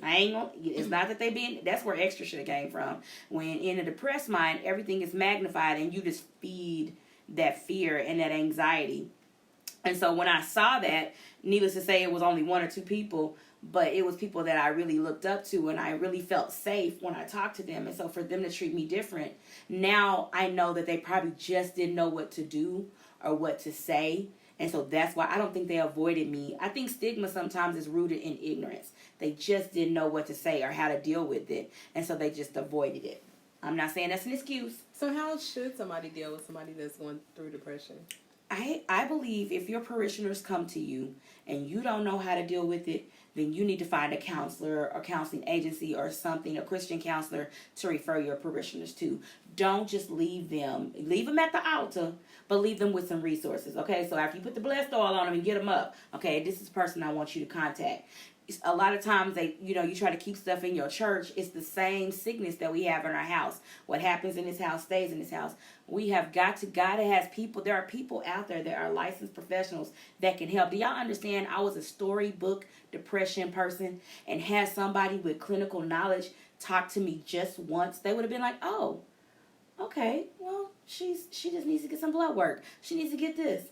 I ain't gonna, it's not that they being, that's where extra should have came from. When in a depressed mind, everything is magnified and you just feed that fear and that anxiety. And so when I saw that, needless to say, it was only 1 or 2 people, but it was people that I really looked up to and I really felt safe when I talked to them. And so for them to treat me different, now I know that they probably just didn't know what to do or what to say. And so that's why I don't think they avoided me. I think stigma sometimes is rooted in ignorance. They just didn't know what to say or how to deal with it. And so they just avoided it. I'm not saying that's an excuse. So how should somebody deal with somebody that's going through depression? I believe if your parishioners come to you and you don't know how to deal with it, then you need to find a counselor or counseling agency or something, a Christian counselor to refer your parishioners to. Don't just leave them. Leave them at the altar, but leave them with some resources, okay? So after you put the blessed oil on them and get them up, okay, this is the person I want you to contact. A lot of times you try to keep stuff in your church. It's the same sickness that we have in our house. What happens in this house stays in this house. We have God has people. There are people out there that are licensed professionals that can help. Do y'all understand? I was a storybook depression person and had somebody with clinical knowledge talk to me just once. They would have been like, oh, okay, well, she just needs to get some blood work. She needs to get this.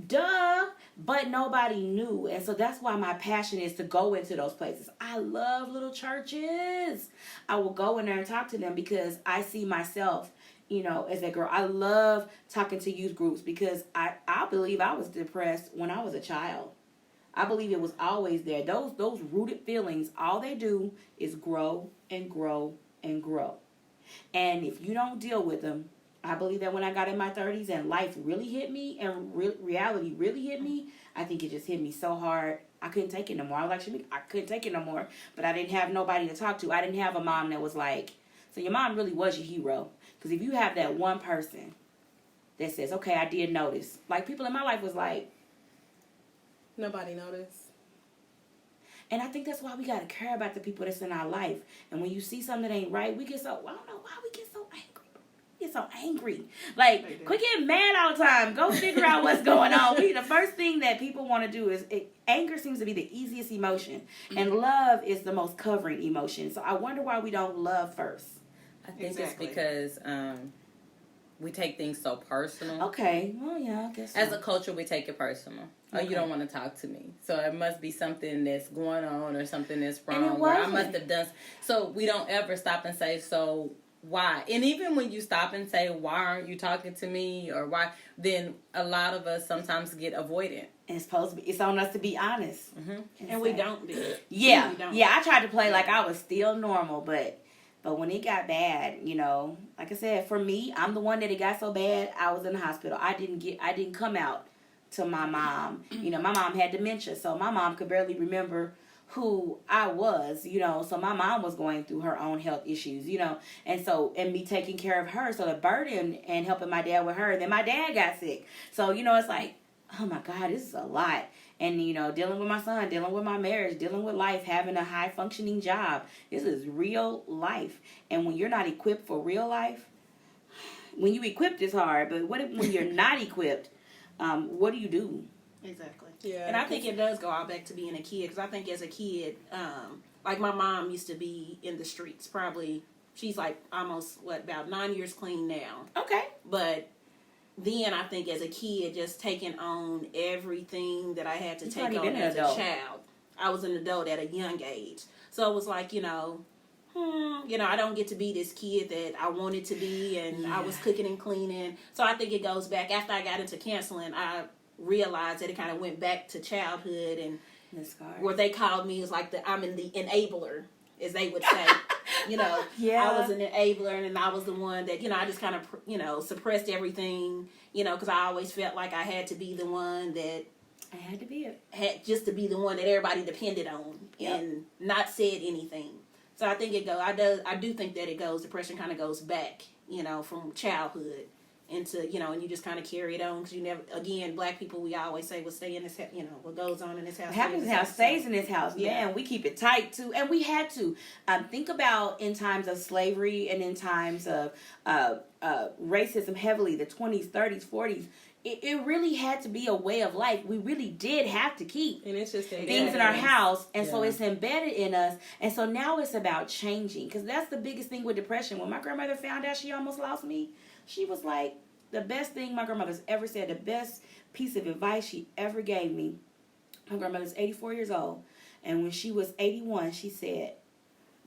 Duh, but nobody knew. And so that's why my passion is to go into those places. I love little churches. I will go in there and talk to them because I see myself, as that girl. I love talking to youth groups because I believe I was depressed when I was a child. I believe it was always there. Those rooted feelings, all they do is grow and grow and grow. And if you don't deal with them, I believe that when I got in my 30s and life really hit me and reality really hit me, I think it just hit me so hard. I couldn't take it no more. I was like, I couldn't take it no more. But I didn't have nobody to talk to. I didn't have a mom that was like, so your mom really was your hero. Because if you have that one person that says, okay, I did notice. Like people in my life was like, nobody noticed. And I think that's why we got to care about the people that's in our life. And when you see something that ain't right, we get so, I don't know why we get so angry. Get so angry. Like, quit getting mad all the time. Go figure out what's going on. The first thing that people want to do is, anger seems to be the easiest emotion. And love is the most covering emotion. So I wonder why we don't love first. I think it's because we take things so personal. Okay. Well, yeah, I guess so. As a culture, we take it personal. Oh, you don't want to talk to me. So it must be something that's going on or something that's wrong. Or I must have done. So we don't ever stop and say, so why? And even when you stop and say, why aren't you talking to me? Or why? Then a lot of us sometimes get avoidant. And it's on us to be honest. Mm-hmm. And we don't be. Yeah. Yeah, I tried to play like I was still normal, but when it got bad, like I said, for me, I'm the one that it got so bad, I was in the hospital. I didn't come out to my mom. My mom had dementia, so my mom could barely remember who I was, so my mom was going through her own health issues, and me taking care of her, so the burden and helping my dad with her, and then my dad got sick. So, it's like, oh my God, this is a lot. And, dealing with my son, dealing with my marriage, dealing with life, having a high functioning job. This is real life. And when you're not equipped for real life, when you equipped it's hard, but when you're not equipped, what do you do? Exactly. Yeah. And I think it does go all back to being a kid. Because I think as a kid, like my mom used to be in the streets. Probably, she's like almost, about 9 years clean now. Okay. But then I think as a kid, just taking on everything that I had to take on as a child. I was an adult at a young age. So it was like, I don't get to be this kid that I wanted to be. And I was cooking and cleaning. So I think it goes back. After I got into counseling, I realized that it kind of went back to childhood. And what they called me is like I'm in the enabler, as they would say. I was an enabler, and I was the one that, I just kind of, suppressed everything, because I always felt like I had to be the one that I had to be just to be the one that everybody depended on and not said anything. So I think I do think that it goes, depression kind of goes back, from childhood into, you know, and you just kind of carry it on because you never, again, black people, we always say, will stay in this, you know, what goes on in this house. What happens in this house stays in this house. Yeah, Yeah. and we keep it tight too. And we had to. Think about in times of slavery and in times of racism heavily, the 20s, 30s, 40s. It really had to be a way of life. We really did have to keep And it's just things in our house, and so it's embedded in us. And so now it's about changing, because that's the biggest thing with depression. When my grandmother found out she almost lost me, she was like, the best thing my grandmother's ever said, the best piece of advice she ever gave me. My grandmother's 84 years old, and when she was 81, she said,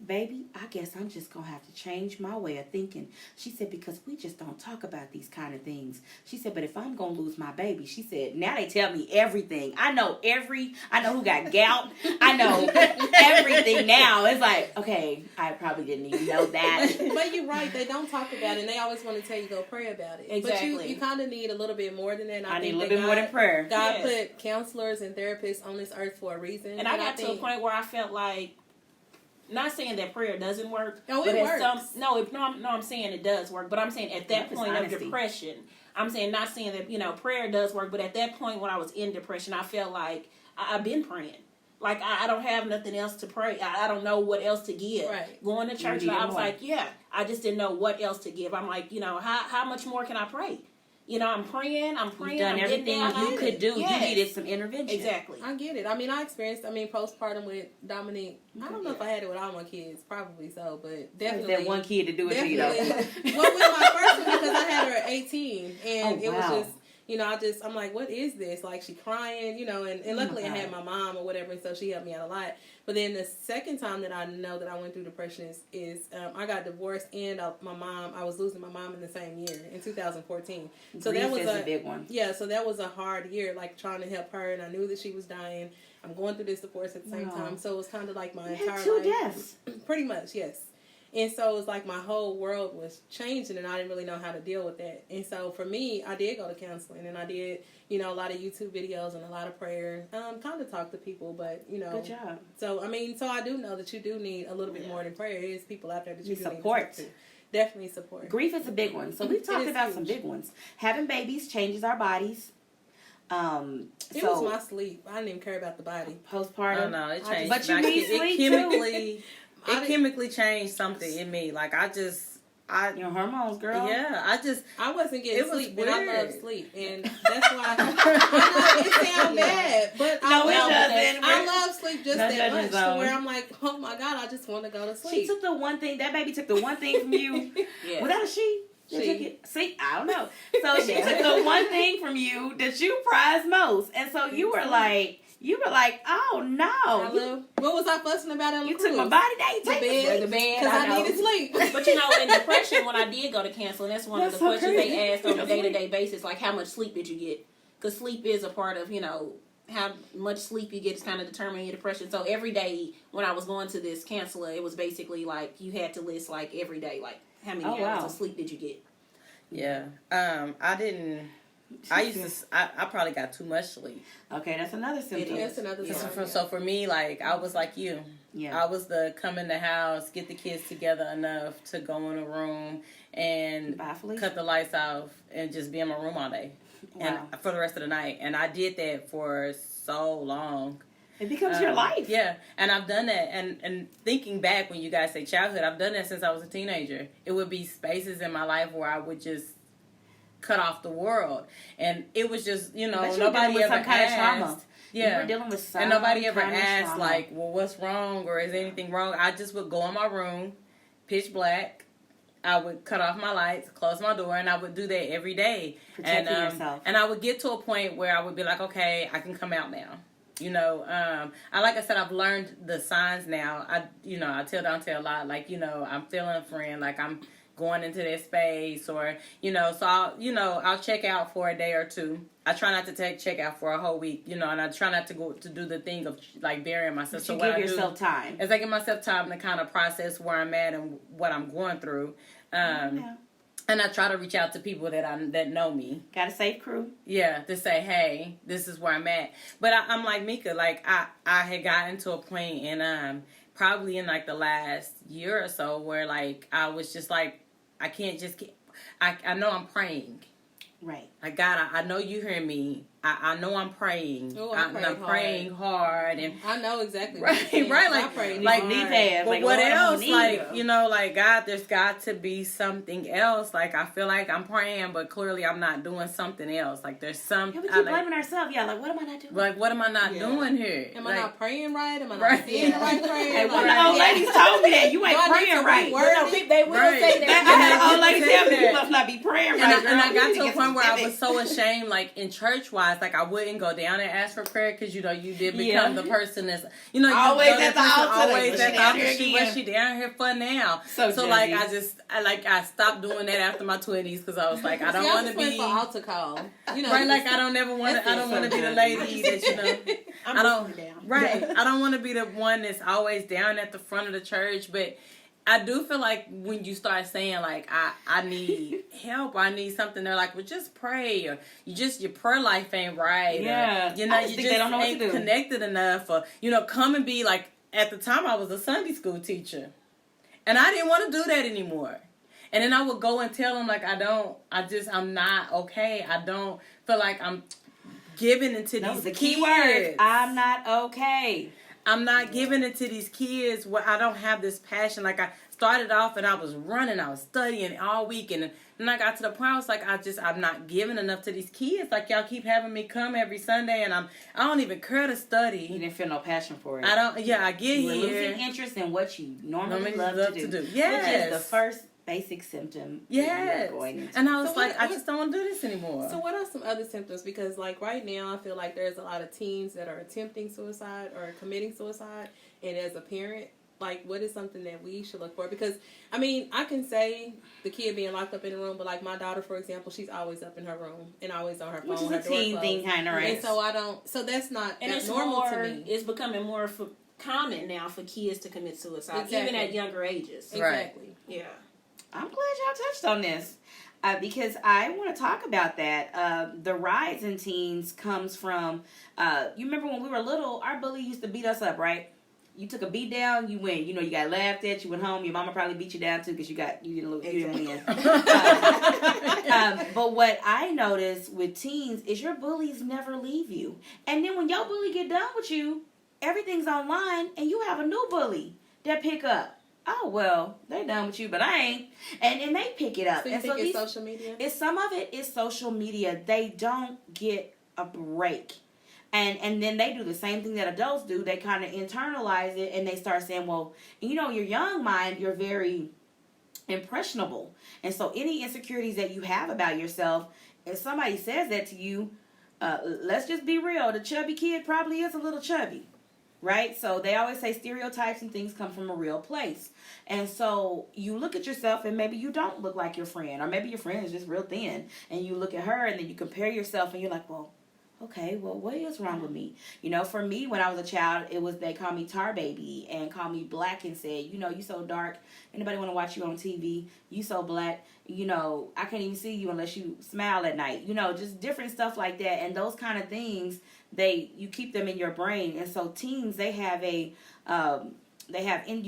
baby, I guess I'm just going to have to change my way of thinking. She said, because we just don't talk about these kind of things. She said, but if I'm going to lose my baby, she said, now they tell me everything. I know who got gout. I know everything now. It's like, okay, I probably didn't even know that. But you're right, they don't talk about it, and they always want to tell you go pray about it. Exactly. But you kind of need a little bit more than that. And I need think a little that bit more than prayer. God Yes. put counselors and therapists on this earth for a reason. And I got to a point where I felt like, not saying that prayer doesn't work. No, but it at works. I'm saying it does work. But I'm saying at that That's point of honesty. depression, I'm saying not saying that, you know, prayer does work. But at that point when I was in depression, I felt like I've been praying. Like, I don't have nothing else to pray. I don't know what else to give. Right. Going to church, You need I was more. like, yeah. I just didn't know what else to give. I'm like, you know, how much more can I pray? You know, I'm praying. You've I'm done getting everything down on you it. could do. Yes. You needed some intervention. Exactly. I get it. I mean, I experienced, postpartum with Dominique. I don't know if I had it with all my kids. Probably so, but definitely. That one kid to do it to you, though. Definitely. Well, with my first one, because I had her at 18. And Oh, it was wow. just, you know, I'm like, what is this? Like, she crying, you know, and luckily I had my mom or whatever, and so she helped me out a lot. But then the second time that I know that I went through depression is I got divorced and I was losing my mom in the same year, in 2014. So Grief that was is a big one. Yeah, so that was a hard year, like trying to help her, and I knew that she was dying. I'm going through this divorce at the same Wow. time, so it was kind of like my You entire had two life. deaths. Pretty much, yes. And so it was like my whole world was changing, and I didn't really know how to deal with that. And so for me, I did go to counseling, and I did, you know, a lot of YouTube videos and a lot of prayer. Kind of talk to people, but, you know. Good job. So, so I do know that you do need a little bit more than prayer. There is people out there that you do Support. need to talk to. Definitely support. Grief is a big one. So we've talked is about huge. some big ones. Having babies changes our bodies. It was my sleep. I didn't even care about the body. Postpartum. Oh no, it changed. But you Like, need it sleep, chemically, I it didn't- chemically changed something in me. Like Your hormones, girl. yeah, I wasn't getting It was sleep, but I weird. love sleep, and that's why. I know it sounds bad, but No, I it love doesn't. I love sleep just No that judgment much zone. to where I'm like, oh my god, I just want to go to sleep. She took the one thing, that baby took the one thing from you. Yes. Was that a she? That She. took it? See, I don't know. So she took the one thing from you that you prize most. And so you were like, oh no. What was I fussing about on the You cruise? took my body day. The bed, The bed, because I know. needed sleep. But you know, in depression, when I did go to counseling, that's one of That's the so questions crazy. they asked on a day-to-day basis, like how much sleep did you get? Because sleep is a part of, you know, how much sleep you get is kind of determining your depression. So every day when I was going to this counselor, it was basically like you had to list like every day, like how many Oh, hours wow. of sleep did you get? yeah. I didn't. I used to. I probably got too much sleep. Okay, that's another symptom. That's another sign. So for me, like I was like you. Yeah. I was the come in the house, get the kids together enough to go in a room and Bye, Felicia. cut the lights off and just be in my room all day, Wow. and for the rest of the night. And I did that for so long. It becomes your life. Yeah, and I've done that. And thinking back when you guys say childhood, I've done that since I was a teenager. It would be spaces in my life where I would just cut off the world, and it was just, you know, But you were dealing nobody with ever some kind of asked. trauma. Yeah, You were dealing with some and nobody ever kind of asked trauma. like, well, what's wrong or is anything wrong? I just would go in my room, pitch black. I would cut off my lights, close my door, and I would do that every day. Protecting and, yourself. And I would get to a point where I would be like, okay, I can come out now. You know, like I said, I've learned the signs now. I tell Dante a lot, like, you know, I'm feeling a friend, like I'm going into that space, or, you know, so I'll check out for a day or two. I try not to check out for a whole week, you know, and I try not to go to do the thing of like burying myself. But So you what give I yourself do time. is I give myself time to kind of process where I'm at and what I'm going through. Yeah. And I try to reach out to people that know me. Got a safe crew. Yeah, to say, hey, this is where I'm at. But I'm like Mika, like I had gotten to a point in probably in like the last year or so where like I was just like, I can't just I know I'm praying. Right. Like, God, I know you hear me. I know I'm praying. Oh, I'm praying hard, and I know exactly. Right, what you're saying, right, 'cause I like- prayed like hard. knee pads. but Like, what Lord, I'm else? gonna need Like, you. you know, like, God, there's got to be something else. Like, I feel like I'm praying, but clearly I'm not doing something else. Like, there's some. Yeah, we I keep like, blaming ourselves. Yeah, like, what am I not doing? like, what am I not Yeah. doing here? Am like, I not praying right? Am I not Right. saying the right prayer? Hey, one of Right. the old ladies told me that. You ain't Do I need praying to right. reword But no, they will Right. say That, that. I had an old lady Take tell me, that. you must not be praying right, And I girl. got You need to a get point where I specific. was so ashamed, like in church wise, like I wouldn't go down and ask for prayer because you know you did become Yeah. the person that's you know Always you know, at that the person altar, always like, at the down altar. here She again. what she down here for now. So like judgy. I stopped doing that after my 20s because I was like I don't See, I want to just went be for altar call. You know, right. Like just- I don't never want That's to. I don't it. want to be the lady that you know. I'm I don't. listening down. Right. I don't want to be the one that's always down at the front of the church, but I do feel like when you start saying like I need help, or I need something, they're like, well, just pray, or your prayer life ain't right, Yeah. or, you know, I just you think just they don't know what to ain't do. connected enough, or you know, come and be like. At the time, I was a Sunday school teacher, and I didn't want to do that anymore. And then I would go and tell them like I'm not okay. I don't feel like I'm giving into That was these the key kids. word. I'm not okay. I'm not giving it to these kids where I don't have this passion. Like I started off and I was running, I was studying all week, and then I got to the point I was like, I'm not giving enough to these kids. Like y'all keep having me come every Sunday, and I don't even care to You study. didn't feel no passion for it. I don't. Yeah, I get You were here. losing interest in what you normally Normally love to do. Which Yes. is the first basic symptom that Yes. you are going into. And I was So like, what- I just don't want to do this anymore. So what are some other symptoms? Because like right now, I feel like there's a lot of teens that are attempting suicide or committing suicide. And as a parent, like what is something that we should look for? Because I mean, I can say the kid being locked up in a room, but like my daughter, for example, she's always up in her room and always on her phone. Which is her a door teen closed. thing, kind of, right? And so I don't. So that's not And that's it's normal more, to me. it's becoming more common now for kids to commit suicide, even Exactly. at younger ages. Exactly. Yeah. I'm glad y'all touched on this because I want to talk about that. The rise in teens comes from, you remember when we were little, our bully used to beat us up, right? You took a beat down, you win. You know, you got laughed at, you went home, your mama probably beat you down too because you didn't win. But what I noticed with teens is your bullies never leave you. And then when your bully get done with you, everything's online and you have a new bully that pick up. Oh, well, they're done with you, but I ain't. And they pick it up. So you and think so it's social media? some of it is social media. They don't get a break. And then they do the same thing that adults do. They kind of internalize it and they start saying, well, you know, your young mind, you're very impressionable. And so any insecurities that you have about yourself, if somebody says that to you, let's just be real. The chubby kid probably is a little chubby. Right? So they always say stereotypes and things come from a real place. And so you look at yourself and maybe you don't look like your friend. Or maybe your friend is just real thin. And you look at her and then you compare yourself and you're like, well, okay, well, what is wrong with me? You know, for me, when I was a child, they called me tar baby and called me black and said, you know, you so dark. Anybody want to watch you on TV? You so black. You know, I can't even see you unless you smile at night. You know, just different stuff like that. And those kind of things, you keep them in your brain. And so teens, they have you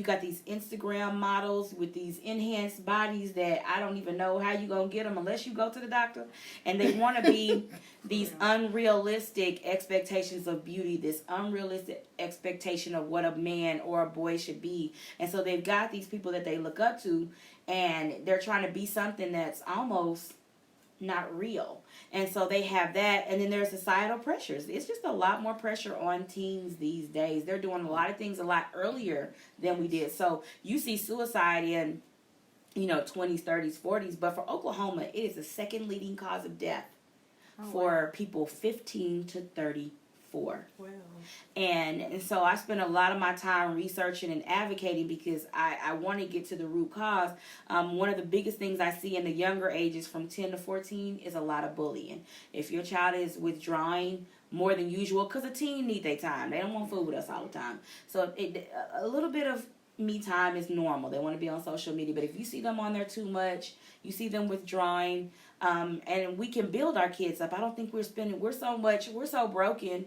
got these Instagram models with these enhanced bodies that I don't even know how you gonna get them unless you go to the doctor. And they want to be these unrealistic expectations of beauty, this unrealistic expectation of what a man or a boy should be. And so they've got these people that they look up to, and they're trying to be something that's almost not real. And so they have that, and then there's societal pressures. It's just a lot more pressure on teens these days. They're doing a lot of things a lot earlier than we did. So you see suicide in, 20s, 30s, 40s, but for Oklahoma, it is the second leading cause of death for people 15 to 34. Wow. And so I spend a lot of my time researching and advocating because I want to get to the root cause. One of the biggest things I see in the younger ages from 10 to 14 is a lot of bullying. If your child is withdrawing more than usual, because a teen need their time. They don't want to fool with us all the time. So a little bit of me time is normal. They want to be on social media. But if you see them on there too much, you see them withdrawing, and we can build our kids up. I don't think we're so broken.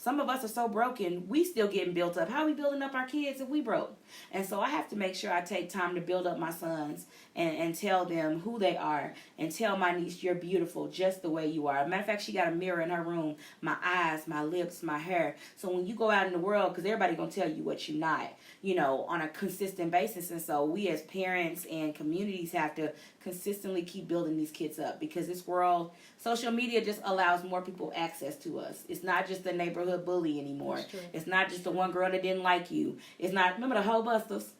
Some of us are so broken, we still getting built up. How are we building up our kids if we broke? And so I have to make sure I take time to build up my sons and tell them who they are, and tell my niece, you're beautiful just the way you are. Matter of fact, she got a mirror in her room, my eyes, my lips, my hair. So when you go out in the world, because everybody going to tell you what you're not, you know, on a consistent basis. And so we as parents and communities have to consistently keep building these kids up, because this world, social media just allows more people access to us. It's not just the neighborhood bully anymore. It's not just the one girl that didn't like you. It's not, remember the Hoe Busters?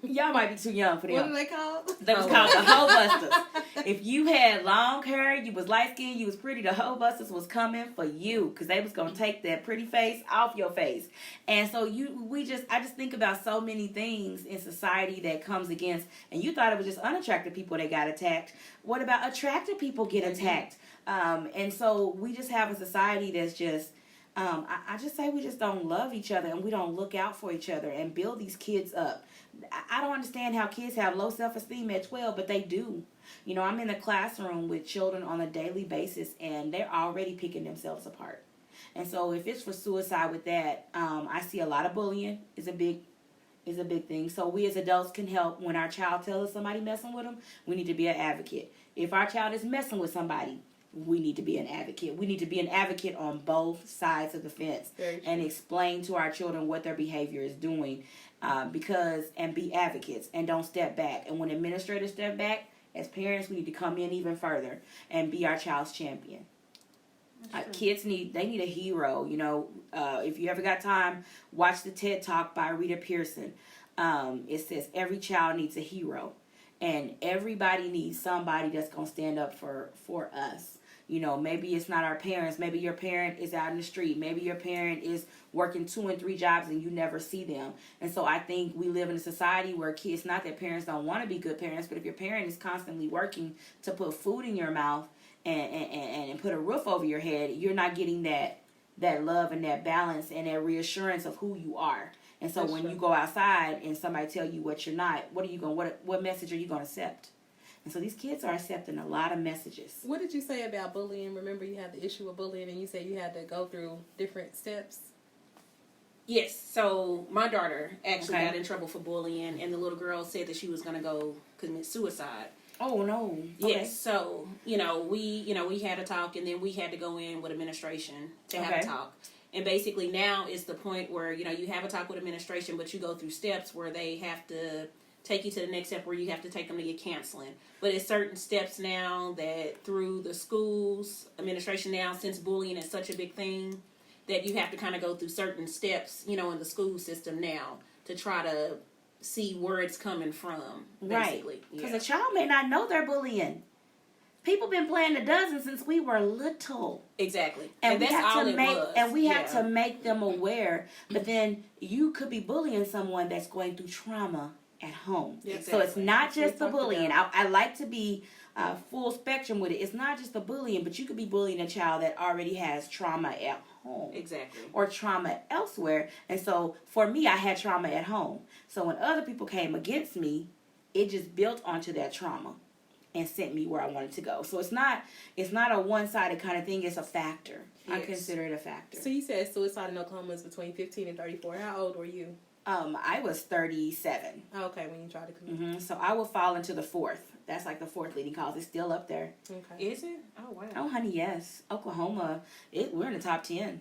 Y'all might be too young for them. What are they called? That was called the Hoe Busters. If you had long hair, you was light skinned, you was pretty, the Hoe Busters was coming for you, because they was gonna take that pretty face off your face. And so I just think about so many things in society that comes against. And you thought it was just unattractive people that got attacked. What about attractive people get attacked? And so we just have a society that's just. I just say we just don't love each other, and we don't look out for each other and build these kids up. I don't understand how kids have low self-esteem at 12, but they do. You know, I'm in the classroom with children on a daily basis, and they're already picking themselves apart. And so if it's for suicide with that, I see a lot of bullying is a big thing. So we as adults can help. When our child tells us somebody messing with them, we need to be an advocate. If our child is messing with somebody, we need to be an advocate. We need to be an advocate on both sides of the fence and explain to our children what their behavior is doing, and be advocates and don't step back. And when administrators step back, as parents, we need to come in even further and be our child's champion. Kids need a hero. You know, if you ever got time, watch the TED Talk by Rita Pearson. It says every child needs a hero, and everybody needs somebody that's gonna stand up for us. You know, maybe it's not our parents. Maybe your parent is out in the street. Maybe your parent is working 2 and 3 jobs and you never see them. And so I think we live in a society where kids, not that parents don't want to be good parents, but if your parent is constantly working to put food in your mouth and put a roof over your head, you're not getting that love and that balance and that reassurance of who you are. And so when you go outside and somebody tell you what you're not, what message are you going to accept? And so these kids are accepting a lot of messages. What did you say about bullying? Remember, you had the issue of bullying, and you said you had to go through different steps. Yes, so my daughter actually got in trouble for bullying, and the little girl said that she was going to go commit suicide. Oh no! Yes, Okay. so we had a talk, and then we had to go in with administration to have a talk. And basically now is the point where you have a talk with administration, but you go through steps where they have to take you to the next step where you have to take them to get counseling. But it's certain steps now that through the schools administration now, since bullying is such a big thing, that you have to kind of go through certain steps, in the school system now to try to see where it's coming from, basically. Right. Because a child may not know they're bullying. People been playing the dozen since we were little. Exactly. And we that's have all to it make was. and we have to make them aware. But then you could be bullying someone that's going through trauma at home. Yeah, So it's exactly. not just the bullying. I like to be full spectrum with it. It's not just the bullying, but you could be bullying a child that already has trauma at home. Exactly. Or trauma elsewhere. And so for me, I had trauma at home. So when other people came against me, it just built onto that trauma and sent me where I wanted to go. So it's not a one-sided kind of thing. It's a factor. Yes. I consider it a factor. So you said suicide in Oklahoma is between 15 and 34. How old were you? I was 37. Oh, okay, when you tried to commit. So I would fall into the 4th. That's like the 4th leading cause. It's still up there. Okay. Is it? Oh, wow. Oh, honey, yes. Oklahoma, we're in the top 10.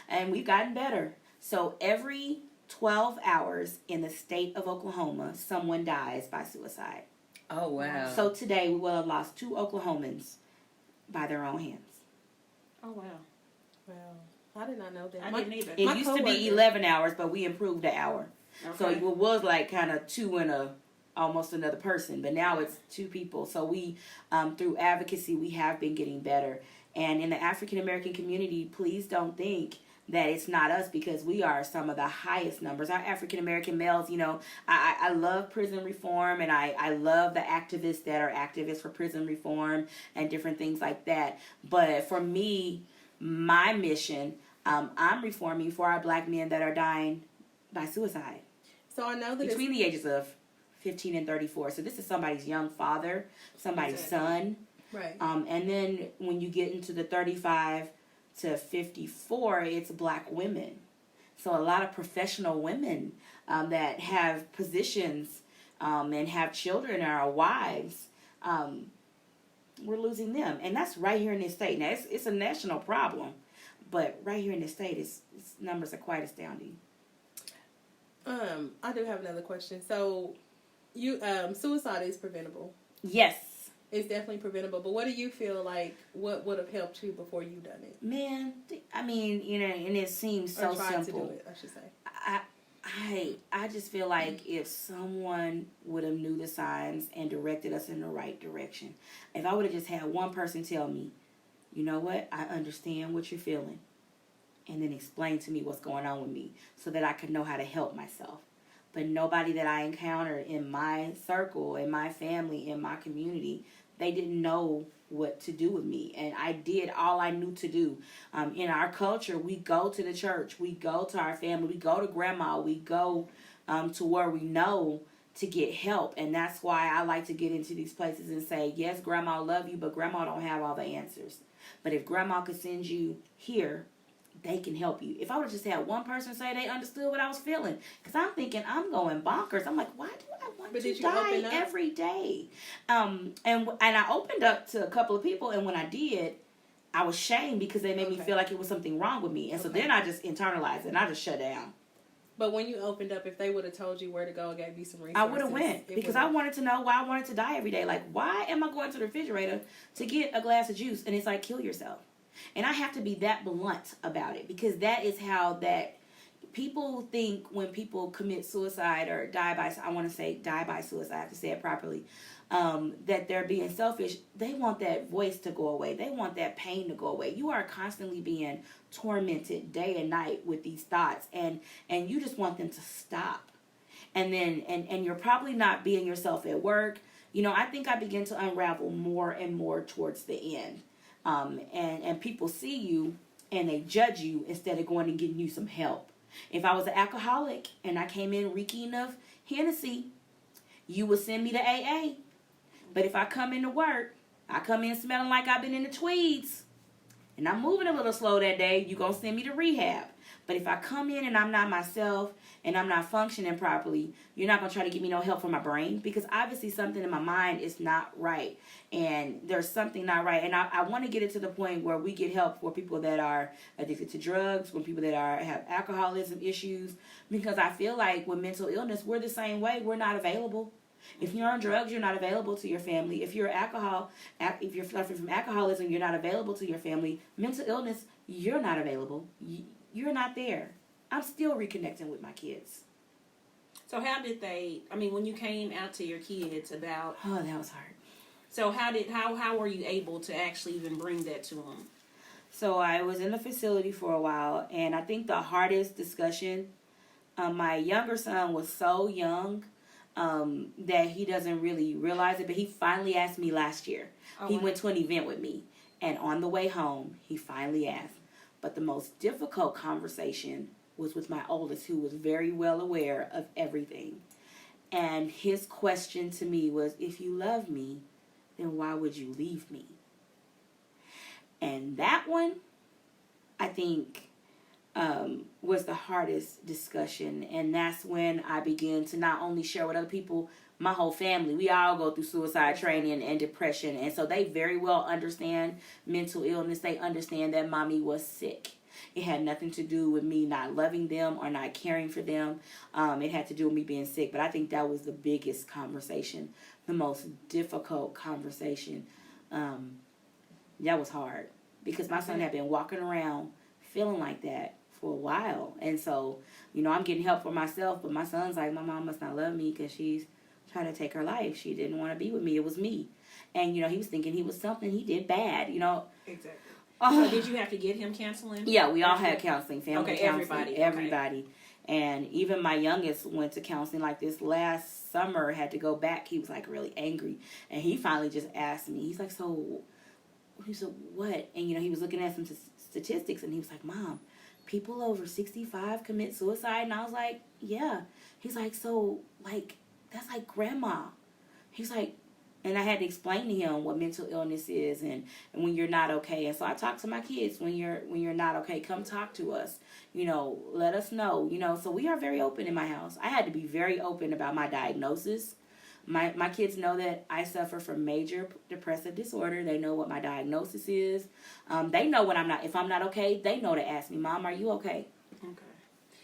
And we've gotten better. So every 12 hours in the state of Oklahoma, someone dies by suicide. Oh, wow. So today we will have lost 2 Oklahomans by their own hands. Oh, wow. Wow. I did not know that. I didn't either. It My used to be coworker- 11 hours, but we improved the hour. So Okay. it was like kind of 2 and almost another person, but now it's 2 people. So we, through advocacy, we have been getting better. And in the African American community, please don't think that it's not us, because we are some of the highest numbers. Our African American males, I love prison reform, and I love the activists that are activists for prison reform and different things like that. But for me, my mission, I'm reforming for our black men that are dying by suicide So I know that between the ages of 15 and 34. So this is somebody's young father, somebody's son. Right. And then when you get into the 35 to 54, it's Black women. So a lot of professional women that have positions and have children or are wives, we're losing them. And that's right here in this state. Now, it's a national problem, but right here in this state, its numbers are quite astounding. I do have another question. So, suicide is preventable. Yes. It's definitely preventable. But what do you feel like? What would have helped you before you done it? Man, I mean, and it seems so or tried simple. to do it, I should say. I just feel like if someone would have knew the signs and directed us in the right direction, if I would have just had one person tell me, you know what, I understand what you're feeling, and then explain to me what's going on with me so that I could know how to help myself. But nobody that I encountered in my circle, in my family, in my community, they didn't know what to do with me. And I did all I knew to do. In our culture, we go to the church, we go to our family, we go to grandma, we go to where we know to get help. And that's why I like to get into these places and say, yes, grandma love you, but grandma don't have all the answers. But if grandma could send you here, they can help you. If I would have just had one person say they understood what I was feeling, because I'm thinking I'm going bonkers. I'm like, why do I want to die every day? And I opened up to a couple of people, and when I did, I was shamed because they made me feel like it was something wrong with me. And so then I just internalized it, and I just shut down. But when you opened up, if they would have told you where to go and gave you some resources, I would have went because I wanted to know why I wanted to die every day. Like, why am I going to the refrigerator to get a glass of juice? And it's like, kill yourself. And I have to be that blunt about it because that is how that people think when people commit suicide or die by suicide, I have to say it properly, that they're being selfish. They want that voice to go away. They want that pain to go away. You are constantly being tormented day and night with these thoughts, and you just want them to stop. And then and you're probably not being yourself at work. You know, I think I begin to unravel more and more towards the end. And people see you and they judge you instead of going and getting you some help. If I was an alcoholic and I came in reeking of Hennessy, you would send me to AA. But if I come into work, I come in smelling like I've been in the tweeds, and I'm moving a little slow that day, you're going to send me to rehab. But if I come in and I'm not myself and I'm not functioning properly, you're not going to try to give me no help for my brain because obviously something in my mind is not right. And there's something not right. And I want to get it to the point where we get help for people that are addicted to drugs, for people that have alcoholism issues. Because I feel like with mental illness, we're the same way. We're not available. If you're on drugs, you're not available to your family. If you're if you're suffering from alcoholism, you're not available to your family. Mental illness, you're not available. You're not there. I'm still reconnecting with my kids. So how did when you came out to your kids about... Oh, that was hard. So how were you able to actually even bring that to them? So I was in the facility for a while, and I think the hardest discussion, my younger son was so young that he doesn't really realize it, but he finally asked me last year. He went to an event with me, and on the way home, he finally asked. But the most difficult conversation was with my oldest, who was very well aware of everything. And his question to me was, if you love me, then why would you leave me? And that one, I think, was the hardest discussion. And that's when I began to not only share with other people, my whole family, we all go through suicide training and depression. And so they very well understand mental illness. They understand that mommy was sick. It had nothing to do with me not loving them or not caring for them. It had to do with me being sick. But I think that was the biggest conversation, the most difficult conversation. That was hard because my son had been walking around feeling like that for a while. And so, I'm getting help for myself, but my son's like, my mom must not love me because she's trying to take her life. She didn't want to be with me. It was me. And, he was thinking he was something he did bad, Exactly. So did you have to get him counseling? Yeah, we all had counseling, family counseling. Everybody. Okay. And even my youngest went to counseling like this last summer, had to go back. He was like really angry. And he finally just asked me, he's like, so what? And, he was looking at some statistics and he was like, Mom, people over 65 commit suicide. And I was like, yeah. He's like, so like, that's like grandma. He's like, And I had to explain to him what mental illness is and when you're not okay. And so I talk to my kids, when you're not okay, come talk to us. Let us know. So we are very open in my house. I had to be very open about my diagnosis. My kids know that I suffer from major depressive disorder. They know what my diagnosis is. They know if I'm not okay, they know to ask me, Mom, are you okay? Okay.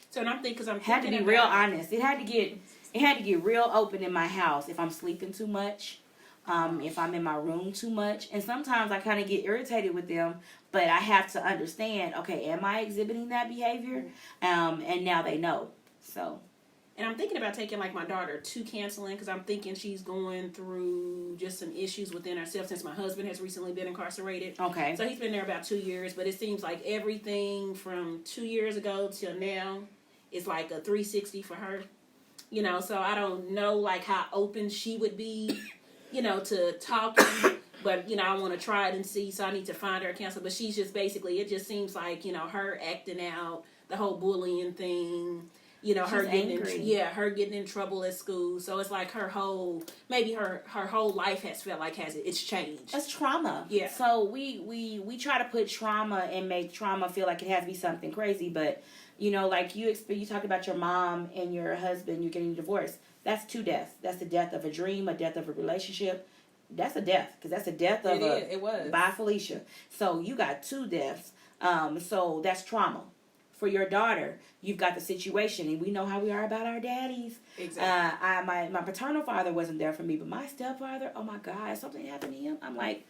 So, and I'm thinking, Had to be real honest. It had to get real open in my house if I'm sleeping too much. If I'm in my room too much. And sometimes I kind of get irritated with them, but I have to understand, okay, am I exhibiting that behavior? And now they know. So. And I'm thinking about taking, like, my daughter to counseling because I'm thinking she's going through just some issues within herself since my husband has recently been incarcerated. Okay. So he's been there about 2 years, but it seems like everything from 2 years ago till now is like a 360 for her. So I don't know, like, how open she would be, to talking. But, I want to try it and see, so I need to find her a counselor. But she's just basically, it just seems like, her acting out, the whole bullying thing. Her getting in trouble at school. So it's like her whole life has felt like it's changed. It's trauma. Yeah. So we try to put trauma and make trauma feel like it has to be something crazy, but like you talked about your mom and your husband, you're getting divorced. That's 2 deaths. That's the death of a dream, a death of a relationship. That's a death because that's a death of It was. By Felicia. So you got 2 deaths. So that's trauma. For your daughter, you've got the situation, and we know how we are about our daddies. Exactly. My paternal father wasn't there for me, but my stepfather, oh my God, something happened to him. I'm like,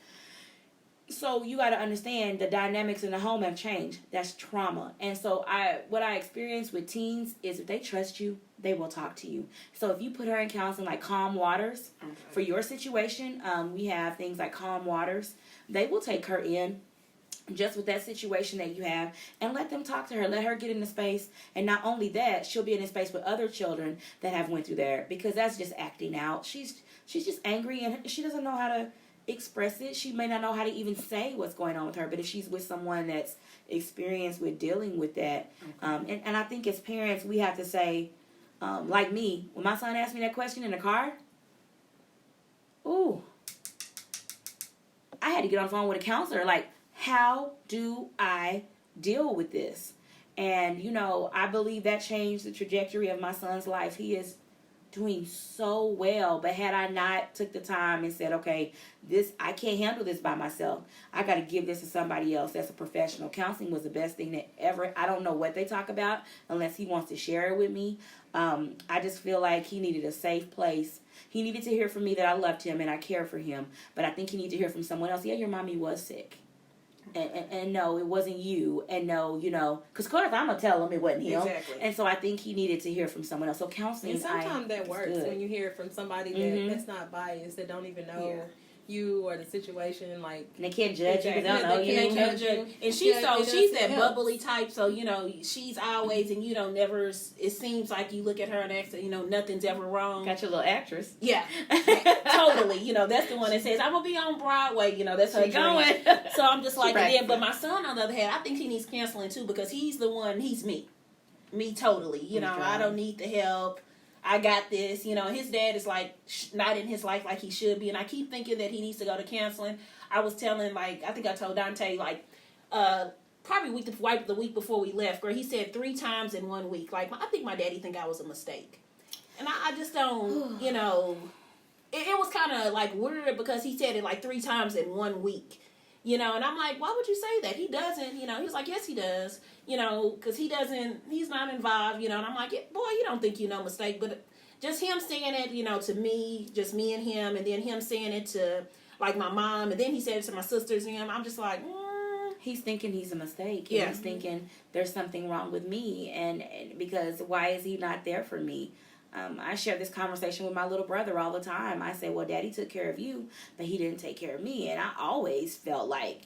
so you got to understand the dynamics in the home have changed. That's trauma. And so what I experience with teens is if they trust you, they will talk to you. So if you put her in counseling like Calm Waters, for your situation, we have things like Calm Waters. They will take her in just with that situation that you have and let them talk to her. Let her get in the space. And not only that, she'll be in a space with other children that have went through there because that's just acting out. She's just angry and she doesn't know how to express it. She may not know how to even say what's going on with her, but if she's with someone that's experienced with dealing with that, and I think as parents we have to say, like me, when my son asked me that question in the car, I had to get on the phone with a counselor, like, how do I deal with this? And I believe that changed the trajectory of my son's life. He is doing so well, but had I not took the time and said, okay, I can't handle this by myself, I got to give this to somebody else that's a professional. Counseling was the best thing that ever. I don't know what they talk about unless he wants to share it with me. I just feel like he needed a safe place. He needed to hear from me that I loved him and I care for him, but I think he needed to hear from someone else. Yeah, your mommy was sick. And no, it wasn't you. And no, because of course I'm going to tell him it wasn't him. Exactly. And so I think he needed to hear from someone else. So counseling, and sometimes that works when you hear it from somebody that's not biased, that don't even know you or the situation. Like, and they can't judge you. They don't know you. They can't judge you. And she's that bubbly type. So she's always and never. It seems like you look at her and ask her, nothing's ever wrong. Got your little actress. Yeah, totally. That's the one that says I'm gonna be on Broadway. That's her going. So I'm just like, but my son on the other hand, I think he needs counseling too because he's the one. He's me totally. I don't need the help. I got this, his dad is like not in his life like he should be. And I keep thinking that he needs to go to counseling. I was telling, I think I told Dante, probably the week before we left, girl, he said 3 times in 1 week. Like, I think my daddy think I was a mistake. And I just don't, it was kind of like weird because he said it like 3 times in 1 week. And I'm like, why would you say that? He doesn't, he was like, yes, he does, because he's not involved, and I'm like, boy, you don't think mistake, but just him saying it, to me, just me and him, and then him saying it to, like, my mom, and then he said it to my sisters and him, I'm just like, He's thinking he's a mistake. And he's thinking there's something wrong with me, and because why is he not there for me? I share this conversation with my little brother all the time. I say, well, Daddy took care of you, but he didn't take care of me. And I always felt like,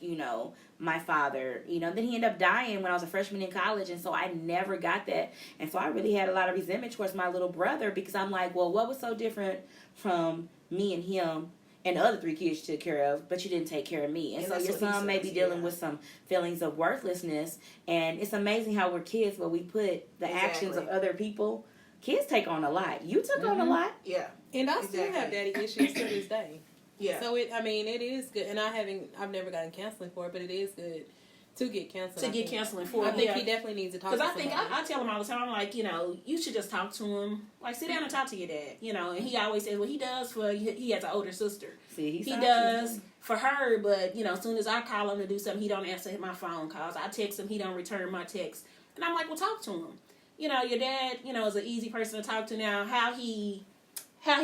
my father, then he ended up dying when I was a freshman in college. And so I never got that. And so I really had a lot of resentment towards my little brother because I'm like, well, what was so different from me and him and the other 3 kids you took care of, but you didn't take care of me? And so your son may be dealing with some feelings of worthlessness. And it's amazing how we're kids, but we put the actions of other people. Kids take on a lot. You took on a lot. Yeah. And I still have daddy issues to this day. Yeah. So it is good, and I've never gotten counseling for it, but it is good to get counseling. To get counseling for I it. think Yeah. he definitely needs to talk to Because somebody. I tell him all the time, I'm like, you should just talk to him. Like, sit down and talk to your dad, and he always says, well, he does he has an older sister. See, He does for her, but, as soon as I call him to do something, he don't answer my phone calls. I text him, he don't return my text. And I'm like, well, talk to him. Your dad, is an easy person to talk to now. How he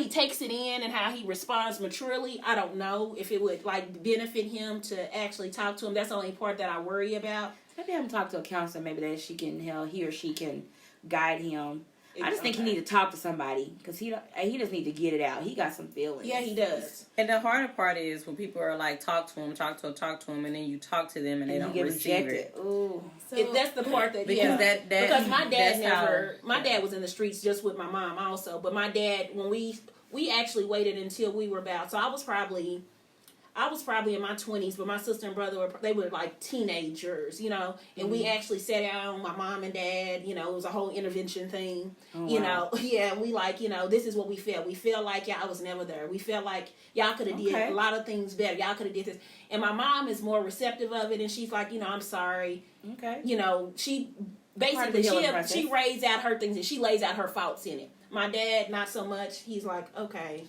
takes it in and how he responds maturely, I don't know if it would benefit him to actually talk to him. That's the only part that I worry about. Maybe have him talk to a counselor. Maybe that he or she can guide him. I just think he need to talk to somebody because he just need to get it out. He got some feelings. Yeah, he does. And the harder part is when people are like, talk to him, and then you talk to them and they don't receive it. Ooh. So, That's the part that Because because my dad that's my dad was in the streets just with my mom also, but my dad, when we actually waited until we were about, so I was probably in my 20s, but my sister and brother they were like teenagers, and we actually sat down, my mom and dad, it was a whole intervention thing, yeah, we this is what we felt. We felt like y'all was never there. We felt like y'all could have did a lot of things better. Y'all could have did this. And my mom is more receptive of it, and she's like, I'm sorry. Okay. She basically she lays out her things and she lays out her faults in it. My dad, not so much. He's like, okay.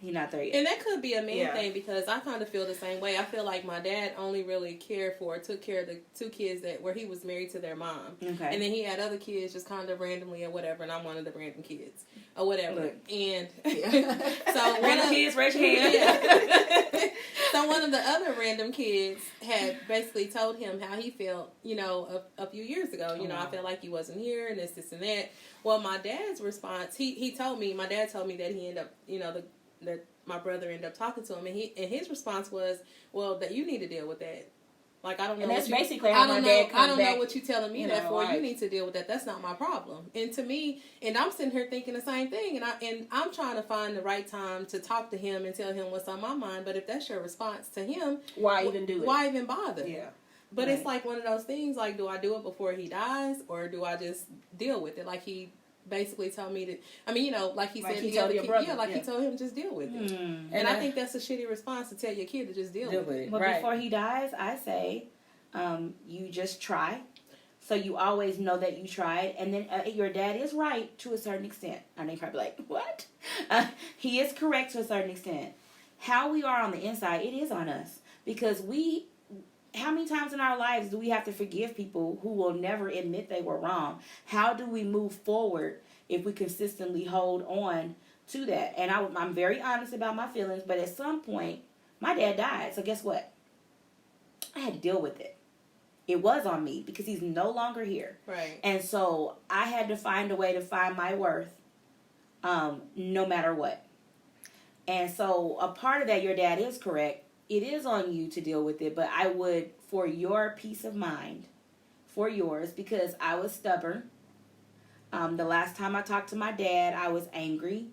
He's not there yet. And that could be a man thing because I kind of feel the same way. I feel like my dad only really took care of the two kids where he was married to their mom. Okay. And then he had other kids just kind of randomly or whatever, and I'm one of the random kids or whatever. Look. And so Random kids, raise your hand. So one of the other random kids had basically told him how he felt, a few years ago. I felt like he wasn't here and this and that. Well, my dad's response, my dad told me that he ended up, that my brother ended up talking to him, and his response was, well, that you need to deal with that. Like, I don't know. And that's basically how my dad comes back. I don't know what you're telling me that for. Right. You need to deal with that. That's not my problem. And to me, and I'm sitting here thinking the same thing, and I'm trying to find the right time to talk to him and tell him what's on my mind. But if that's your response to him, why even do it? Why even bother? Yeah. But it's like one of those things. Like, do I do it before he dies, or do I just deal with it? Like he basically told me to. I mean, like he said, he told your brother. Yeah, he told him just deal with it. And I think that's a shitty response to tell your kid to just deal with it. But before he dies, I say, you just try. So you always know that you tried. And then your dad is right to a certain extent. I know you're probably like, what? He is correct to a certain extent. How we are on the inside, it is on us. Because how many times in our lives do we have to forgive people who will never admit they were wrong? How do we move forward if we consistently hold on to that? And I'm very honest about my feelings, but at some point, my dad died. So guess what? I had to deal with it. It was on me because he's no longer here. Right. And so I had to find a way to find my worth no matter what. And so a part of that, your dad is correct. It is on you to deal with it, but I would, for your peace of mind, for yours, because I was stubborn. The last time I talked to my dad, I was angry.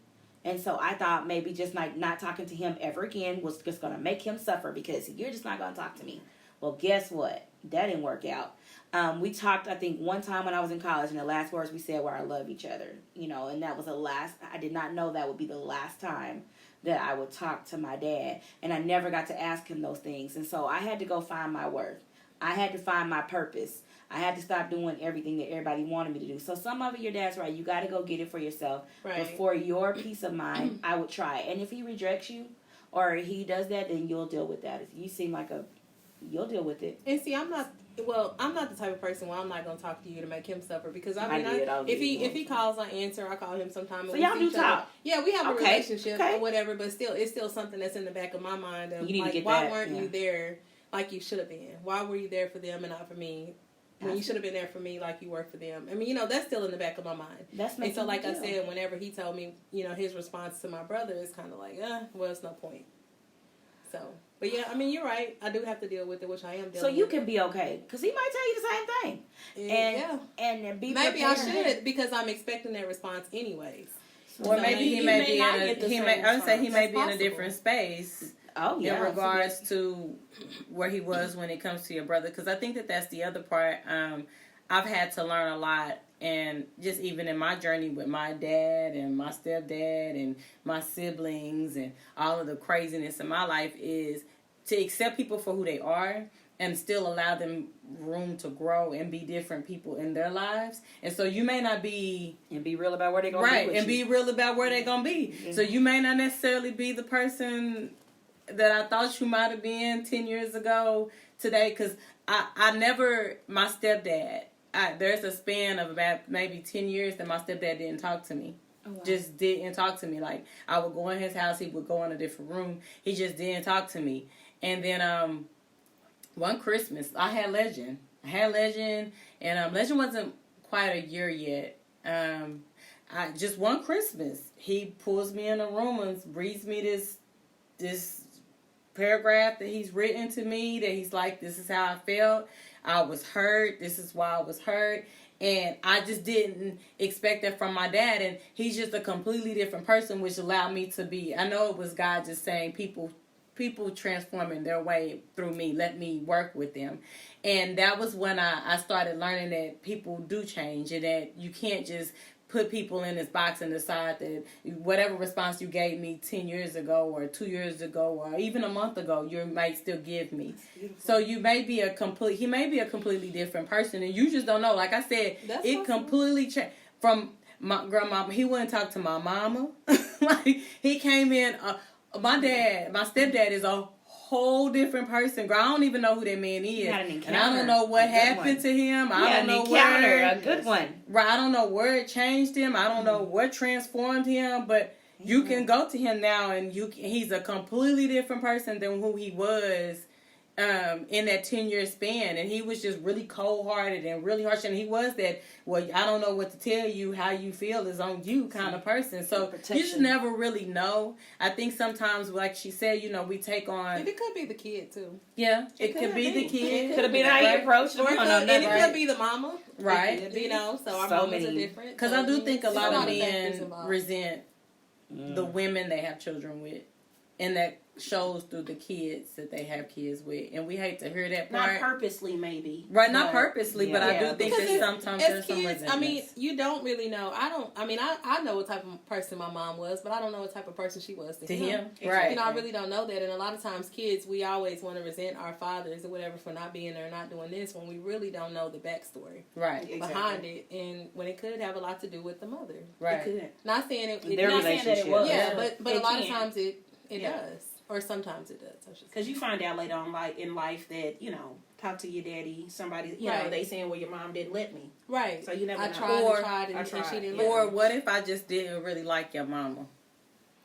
And so I thought maybe just not talking to him ever again was just going to make him suffer because you're just not going to talk to me. Well, guess what? That didn't work out. We talked, I think, one time when I was in college, and the last words we said were, I love each other. And that was I did not know that would be the last time that I would talk to my dad. And I never got to ask him those things. And so I had to go find my worth. I had to find my purpose. I had to stop doing everything that everybody wanted me to do. So some of it, your dad's right. You got to go get it for yourself. Right. But for your peace of mind, I would try. And if he rejects you or he does that, then you'll deal with that. If you seem like you'll deal with it. And see, I'm not the type of person where I'm not going to talk to you to make him suffer because if he calls, I answer. I call him sometime. So y'all do talk. Yeah, we have a relationship or whatever, but it's still something that's in the back of my mind of, you need to get why that, weren't you there like you should have been? Why were you there for them and not for me? When you should have been there for me like you were for them. I mean, that's still in the back of my mind. And so, like I said, whenever he told me, his response to my brother is kind of like, well, it's no point. So, but yeah, I mean, you're right. I do have to deal with it, which I am dealing with. So you can be okay, because he might tell you the same thing. And be maybe prepared. I should, because I'm expecting that response anyways. Or maybe he may be in a different space. Oh, yeah. In regards to where he was when it comes to your brother. Because I think that's the other part. I've had to learn a lot and just even in my journey with my dad and my stepdad and my siblings and all of the craziness in my life, is to accept people for who they are and still allow them room to grow and be different people in their lives. And so you may not be... And be real about where they're going to be Right, with and you. be real about where they're going to be. Mm-hmm. So you may not necessarily be the person that I thought you might have been 10 years ago today. Because I never... My stepdad... there's a span of about maybe 10 years that my stepdad didn't talk to me. Oh, wow. Just didn't talk to me. Like, I would go in his house, he would go in a different room. He just didn't talk to me. And then one Christmas, I had Legend. And Legend wasn't quite a year yet. Just one Christmas, he pulls me in a room and reads me this paragraph that he's written to me, that he's like, this is how I felt. I was hurt. This is why I was hurt. And I just didn't expect that from my dad. And he's just a completely different person, which allowed me to be, I know it was God just saying people transforming their way through me, let me work with them. And that was when I started learning that people do change, and that you can't just put people in this box and decide that whatever response you gave me 10 years ago or 2 years ago or even a month ago, you might still give me. So he may be a completely different person, and you just don't know. Like I said, it completely changed. From my grandma, he wouldn't talk to my mama. Like, he came in, my stepdad is a whole different person. Girl, I don't even know who that man is. And I don't know what happened to him. I don't know where. A good one. Right, I don't know where it changed him. I don't know what transformed him, but you can go to him now and he's a completely different person than who he was in that 10-year span. And he was just really cold-hearted and really harsh. And he was that, well, I don't know what to tell you, how you feel is on you kind of person. So you just never really know. I think sometimes, like she said, we take on... And it could be the kid, too. Yeah, it could be the kid. Could have been how you approached it. And it could be the mama. Right. So our mamas are different. Because I do think a lot of men resent the women they have children with. And that shows through the kids that they have kids with. And we hate to hear that part. Not purposely, maybe. Right, not purposely, but I do think that sometimes there's some kids, resentments. you don't really know. I know what type of person my mom was, but I don't know what type of person she was to him. Right. I really don't know that. And a lot of times kids, we always want to resent our fathers or whatever for not being there, not doing this, when we really don't know the backstory behind it. And when it could have a lot to do with the mother. Right. It could. Not saying it was. Yeah, but a lot of times it does. Or sometimes it does. Because you find out later on, like in life, that talk to your daddy. Somebody, know, they saying, "Well, your mom didn't let me." Right. So you never. I tried, and she didn't. Or what if I just didn't really like your mama?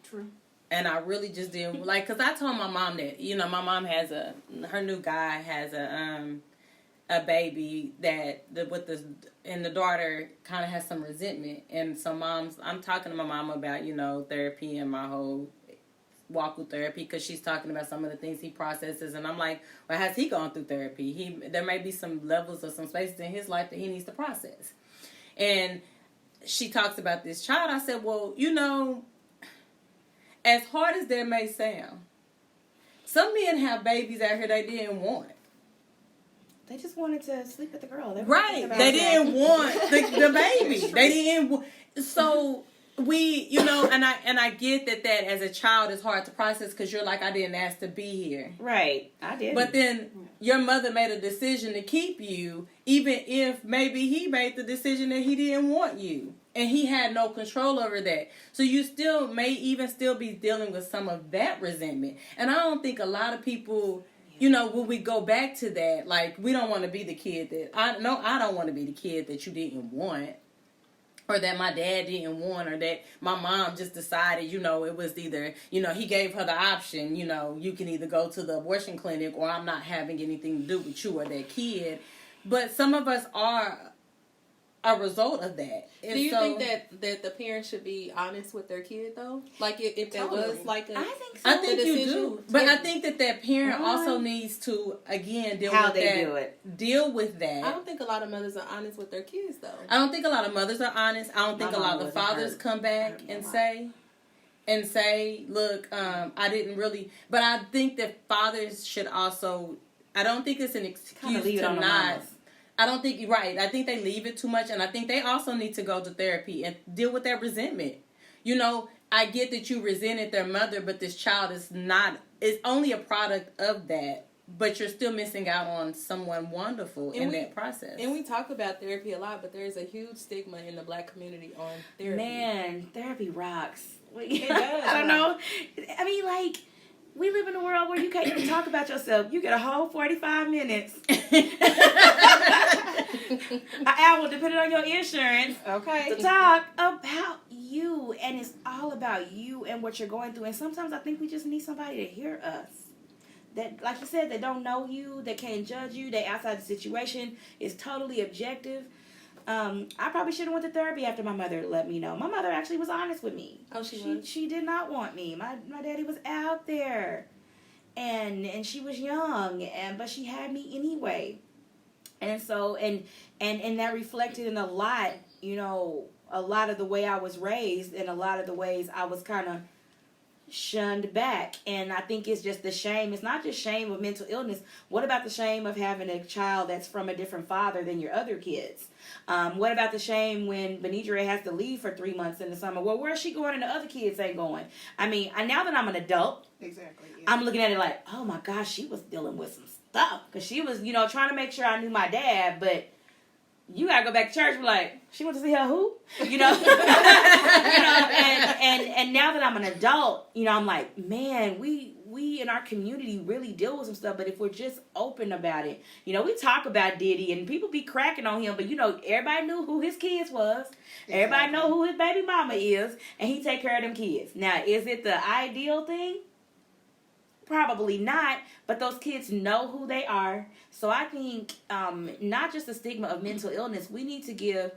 True. And I really just didn't like, because I told my mom that my mom has her new guy has a baby and the daughter kind of has some resentment, and so I'm talking to my mom about therapy and my whole walk with therapy, because she's talking about some of the things he processes, and I'm like, well, has he gone through therapy? There may be some levels or some spaces in his life that he needs to process. And she talks about this child. I said, well, as hard as that may sound, some men have babies out here they didn't want. They just wanted to sleep with the girl. They didn't want the baby. They didn't. So we, and I get that as a child is hard to process, because you're like, I didn't ask to be here. Right, I did. But then your mother made a decision to keep you, even if maybe he made the decision that he didn't want you, and he had no control over that. So you may even be dealing with some of that resentment. And I don't think a lot of people, when we go back to that, like, we don't want to be the kid that I don't want to be the kid that you didn't want. Or that my dad didn't want, or that my mom just decided, it was either, he gave her the option, you can either go to the abortion clinic, or I'm not having anything to do with you or that kid. But some of us are a result of that. And do you think that the parents should be honest with their kid, though? Like, if there was like a... I think so. I think you do. But I think that parent also needs to, again, deal with that. I don't think a lot of mothers are honest with their kids, though. I don't think a lot of mothers are honest. I don't think a lot of fathers come back and say, look, I didn't really... But I think that fathers should also... I don't think it's an excuse to not... I don't think you're right. I think they leave it too much, and I think they also need to go to therapy and deal with their resentment. You know, I get that you resented their mother, but this child is only a product of that. But you're still missing out on someone wonderful in that process. And we talk about therapy a lot, but there's a huge stigma in the Black community on therapy. Man, therapy rocks. It does. I don't know. I mean, like, we live in a world where you can't even talk about yourself. You get a whole 45 minutes. An hour, depending on your insurance. Okay. To talk about you. And it's all about you and what you're going through. And sometimes I think we just need somebody to hear us. That, like you said, they don't know you, they can't judge you, they outside the situation, it's totally objective. I probably should have went to therapy after my mother let me know. My mother actually was honest with me. Oh, she was? She did not want me. My daddy was out there, and she was young, but she had me anyway. And so, and that reflected in a lot, you know, a lot of the way I was raised and a lot of the ways I was kind of shunned back. And I think it's just the shame. It's not just shame of mental illness. What about the shame of having a child that's from a different father than your other kids? What about the shame when Benidre has to leave for 3 months in the summer? Well, where's she going and the other kids ain't going? I mean, now that I'm an adult, exactly, yeah. I'm looking at it like, oh my gosh, she was dealing with some stuff. Because she was, you know, trying to make sure I knew my dad, but you gotta go back to church. Be like, she went to see her who? You know, you know. And now that I'm an adult, you know, I'm like, man, we in our community really deal with some stuff. But if we're just open about it, you know, we talk about Diddy and people be cracking on him, but you know, everybody knew who his kids was. Exactly. Everybody know who his baby mama is, and he take care of them kids. Now, is it the ideal thing? Probably not, but those kids know who they are. So I think not just the stigma of mental illness, we need to give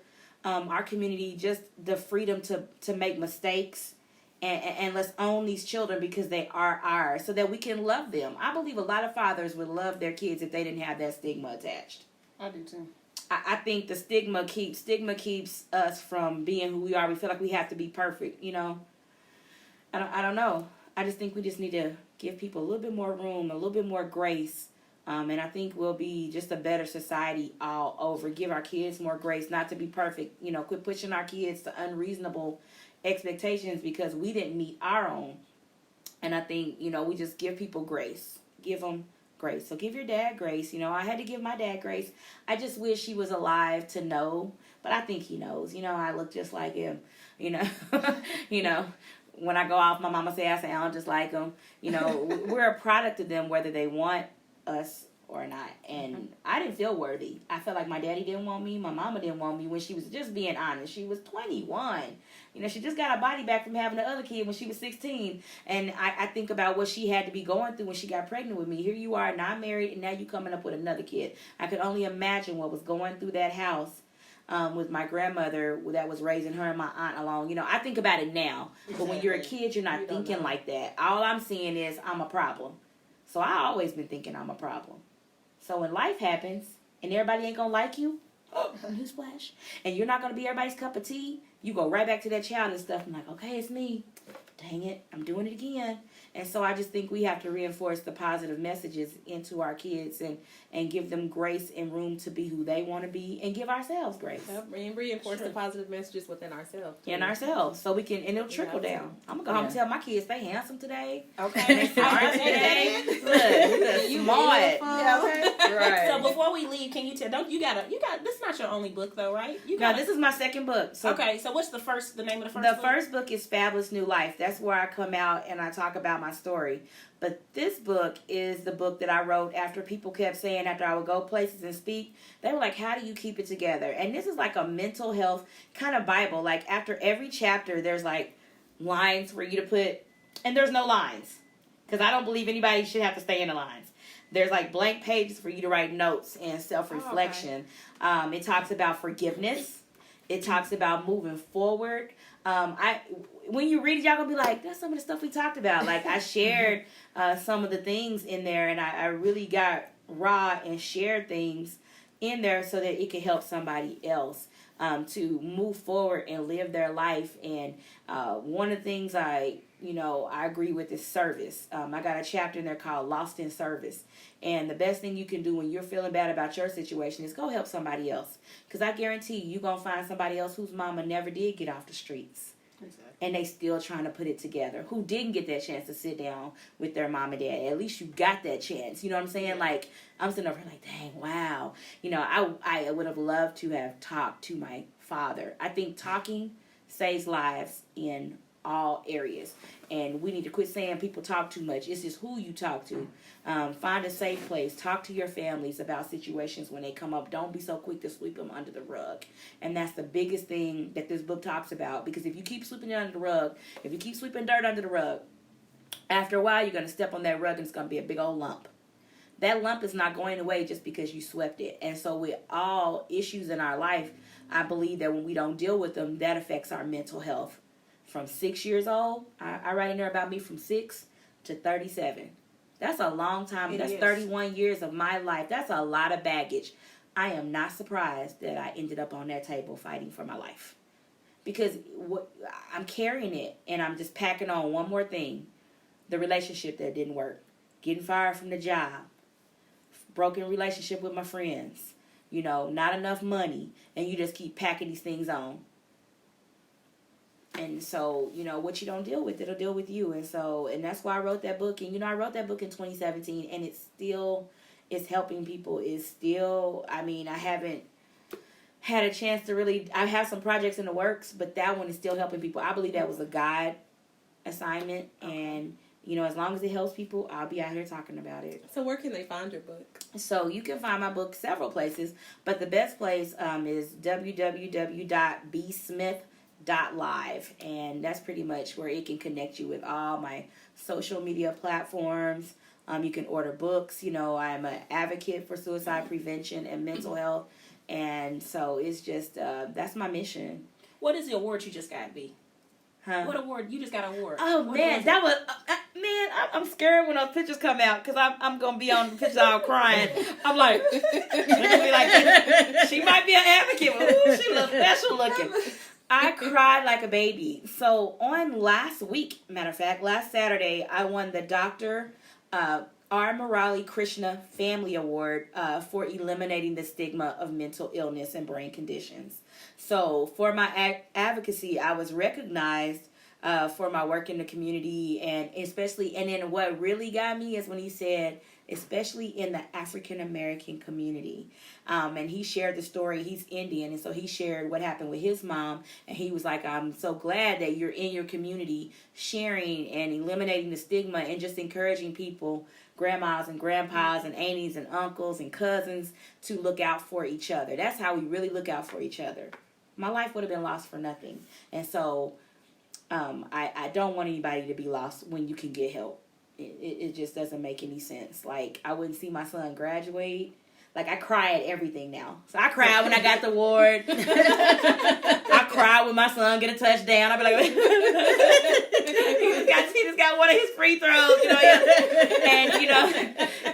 our community just the freedom to make mistakes, and let's own these children because they are ours so that we can love them. I believe a lot of fathers would love their kids if they didn't have that stigma attached. I do too. I think the stigma keeps us from being who we are. We feel like we have to be perfect, you know. I don't know. I just think we just need to give people a little bit more room, a little bit more grace. And I think we'll be just a better society all over. Give our kids more grace, not to be perfect. You know, quit pushing our kids to unreasonable expectations because we didn't meet our own. And I think, you know, we just give people grace. Give them grace. So give your dad grace. You know, I had to give my dad grace. I just wish he was alive to know. But I think he knows. You know, I look just like him. You know, you know. When I go off, my mama say I sound just like them. You know, we're a product of them, whether they want us or not. And I didn't feel worthy. I felt like my daddy didn't want me. My mama didn't want me when she was just being honest. She was 21. You know, she just got her body back from having the other kid when she was 16. And I think about what she had to be going through when she got pregnant with me. Here you are, not married, and now you coming up with another kid. I could only imagine what was going through that house. With my grandmother that was raising her and my aunt along. You know, I think about it now. Exactly. But when you're a kid, you're not thinking like that. All I'm seeing is I'm a problem. So I always been thinking I'm a problem. So when life happens and everybody ain't going to like you, newsflash, and you're not going to be everybody's cup of tea, you go right back to that childish stuff. I'm like, okay, it's me. Dang it, I'm doing it again. And so I just think we have to reinforce the positive messages into our kids and give them grace and room to be who they want to be and give ourselves grace. And reinforce the positive messages within ourselves. In ourselves. So we can, and it'll trickle down. I'm going to go home and tell my kids they handsome today. Okay. They smart today. Look, you smart. Yeah, okay. Right. So before we leave, can you tell, you got, this is not your only book though, right? No, this is my second book. So okay, so what's the name of the first book? The first book is Fabulous New Life. That's where I come out and I talk about my story. But this book is the book that I wrote after people kept saying, after I would go places and speak, they were like, how do you keep it together? And this is like a mental health kind of Bible. Like after every chapter, there's like lines for you to put, and there's no lines. Because I don't believe anybody should have to stay in the lines. There's like blank pages for you to write notes and self-reflection. Oh, okay. It talks about forgiveness. It talks about moving forward. When you read it, y'all gonna be like, that's some of the stuff we talked about. Like I shared some of the things in there, and I really got raw and shared things in there so that it could help somebody else to move forward and live their life. And one of the things I you know, I agree with is service. I got a chapter in there called Lost in Service. And the best thing you can do when you're feeling bad about your situation is go help somebody else. Because I guarantee you're going to find somebody else whose mama never did get off the streets. Exactly. And they still trying to put it together. Who didn't get that chance to sit down with their mom and dad. At least you got that chance. You know what I'm saying? Yeah. Like, I'm sitting over here like, dang, wow. You know, I would have loved to have talked to my father. I think talking saves lives in all areas. And we need to quit saying people talk too much. It's just who you talk to. Find a safe place. Talk to your families about situations when they come up. Don't be so quick to sweep them under the rug. And that's the biggest thing that this book talks about. Because if you keep sweeping it under the rug, if you keep sweeping dirt under the rug, after a while you're going to step on that rug and it's going to be a big old lump. That lump is not going away just because you swept it. And so with all issues in our life, I believe that when we don't deal with them, that affects our mental health. From 6 years old, I write in there about me from 6 to 37. That's a long time. That's 31 years of my life. That's a lot of baggage. I am not surprised that I ended up on that table fighting for my life. Because I'm carrying it, and I'm just packing on one more thing. The relationship that didn't work. Getting fired from the job. Broken relationship with my friends. You know, not enough money. And you just keep packing these things on. And so, you know, what you don't deal with, it'll deal with you. And that's why I wrote that book. And, you know, I wrote that book in 2017, and it's helping people. It's still, I mean, I haven't had a chance to really, I have some projects in the works, but that one is still helping people. I believe that was a God assignment. Okay. And, you know, as long as it helps people, I'll be out here talking about it. So where can they find your book? So you can find my book several places, but the best place is www.bsmith.live, and that's pretty much where it can connect you with all my social media platforms. You can order books. You know, I'm an advocate for suicide prevention and mental health, and so it's just that's my mission. What is the award you just got, B? Huh? What award? You just got an award. Oh, what man, that was I'm scared when those pictures come out because I'm gonna be on the pictures all crying. I'm like, they're gonna be like, she might be an advocate, but ooh, she looks special looking. I cried like a baby. So on last Saturday, I won the Dr. R. Murali Krishna Family Award for eliminating the stigma of mental illness and brain conditions. So for my advocacy, I was recognized for my work in the community, and then what really got me is when he said, especially in the African American community. And he shared the story. He's Indian, and so he shared what happened with his mom, and he was like, I'm so glad that you're in your community sharing and eliminating the stigma and just encouraging people, grandmas and grandpas and aunties and uncles and cousins, to look out for each other. That's how we really look out for each other. My life would have been lost for nothing. And so I don't want anybody to be lost when you can get help. It just doesn't make any sense. Like, I wouldn't see my son graduate. Like, I cry at everything now. So I cried when I got the award. I cried when my son get a touchdown. I'll be like, he just got one of his free throws, you know. And you know,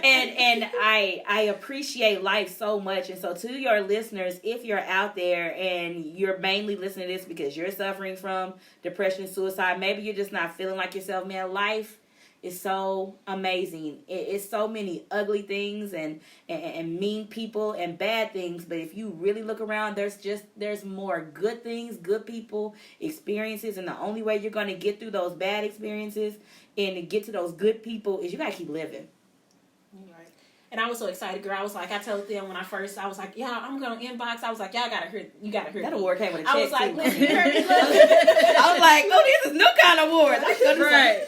and I appreciate life so much. And so to your listeners, if you're out there and you're mainly listening to this because you're suffering from depression, suicide, maybe you're just not feeling like yourself, man, life is so amazing. It's so many ugly things and mean people and bad things. But if you really look around, there's more good things, good people, experiences. And the only way you're going to get through those bad experiences and to get to those good people is you got to keep living. Right. And I was so excited, girl. I was like, I told them when I was like, yeah, I'm going to inbox. I was like, y'all got to hear, you got to hear. That award came with a check, I was like, too. listen, you heard me. I was like, oh, this is new kind of award. Right. Okay.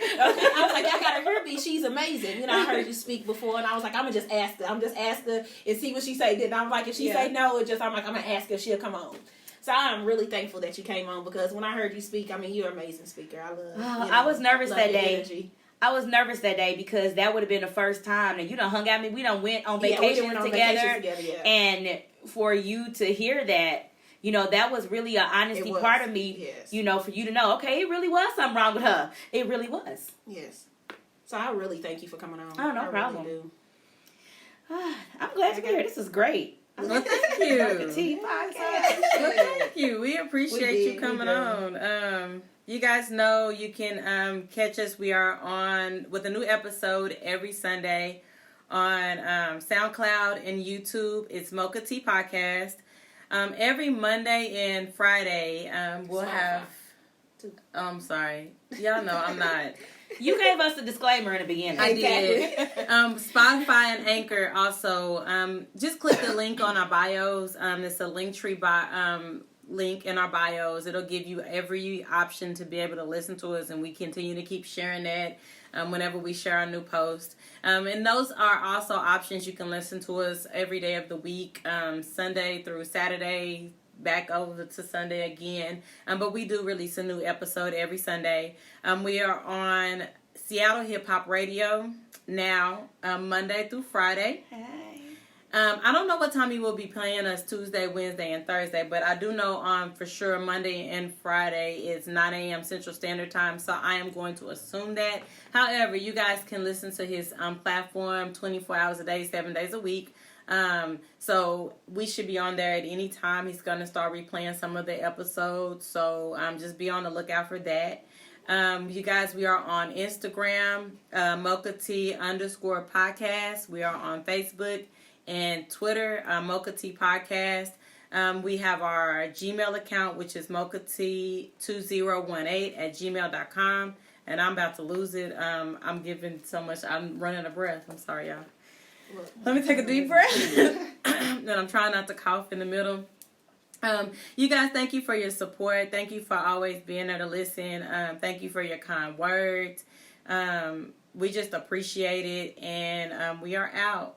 I was like, y'all gotta hear me. She's amazing. You know, I heard you speak before, and I was like, I'm gonna just ask her. I'm just ask her and see what she say. Then I'm like, if she say no, I'm like, I'm gonna ask her. She'll come on. So I'm really thankful that you came on because when I heard you speak, I mean, you're an amazing speaker. I love. I was nervous that day. Energy. I was nervous that day because that would have been the first time that you done hung out with me. We done went on vacation together, and for you to hear that. You know, that was really an honesty part of me, yes. You know, for you to know, okay, it really was something wrong with her. It really was. Yes. So I really thank you for coming on. Oh, no problem. Really do. I'm glad you're here. This is great. Well, thank you. Podcast. Well, thank you. We appreciate you coming on. You guys know you can catch us. We are on with a new episode every Sunday on SoundCloud and YouTube. It's Mocha Tea Podcast. Every Monday and Friday, we'll have. I'm sorry. Y'all know I'm not. You gave us a disclaimer in the beginning. I did. Spotify and Anchor also. Just click the link on our bios. It's a Linktree link in our bios. It'll give you every option to be able to listen to us, and we continue to keep sharing that whenever we share our new post. And those are also options. You can listen to us every day of the week, Sunday through Saturday, back over to Sunday again. But we do release a new episode every Sunday. We are on Seattle Hip Hop Radio now, Monday through Friday. I don't know what time you will be playing us Tuesday, Wednesday, and Thursday, but I do know for sure Monday and Friday is 9 a.m. Central Standard Time, so I am going to assume that. However, you guys can listen to his platform 24 hours a day, 7 days a week. So we should be on there at any time. He's going to start replaying some of the episodes, so just be on the lookout for that. You guys, we are on Instagram, Mocha Tea _podcast. We are on Facebook and Twitter, Mocha Tea Podcast. We have our Gmail account, which is mochatea2018@gmail.com. And I'm about to lose it. I'm giving so much. I'm running out of breath. I'm sorry, y'all. Let me take a deep breath. And I'm trying not to cough in the middle. You guys, thank you for your support. Thank you for always being there to listen. Thank you for your kind words. We just appreciate it. And we are out.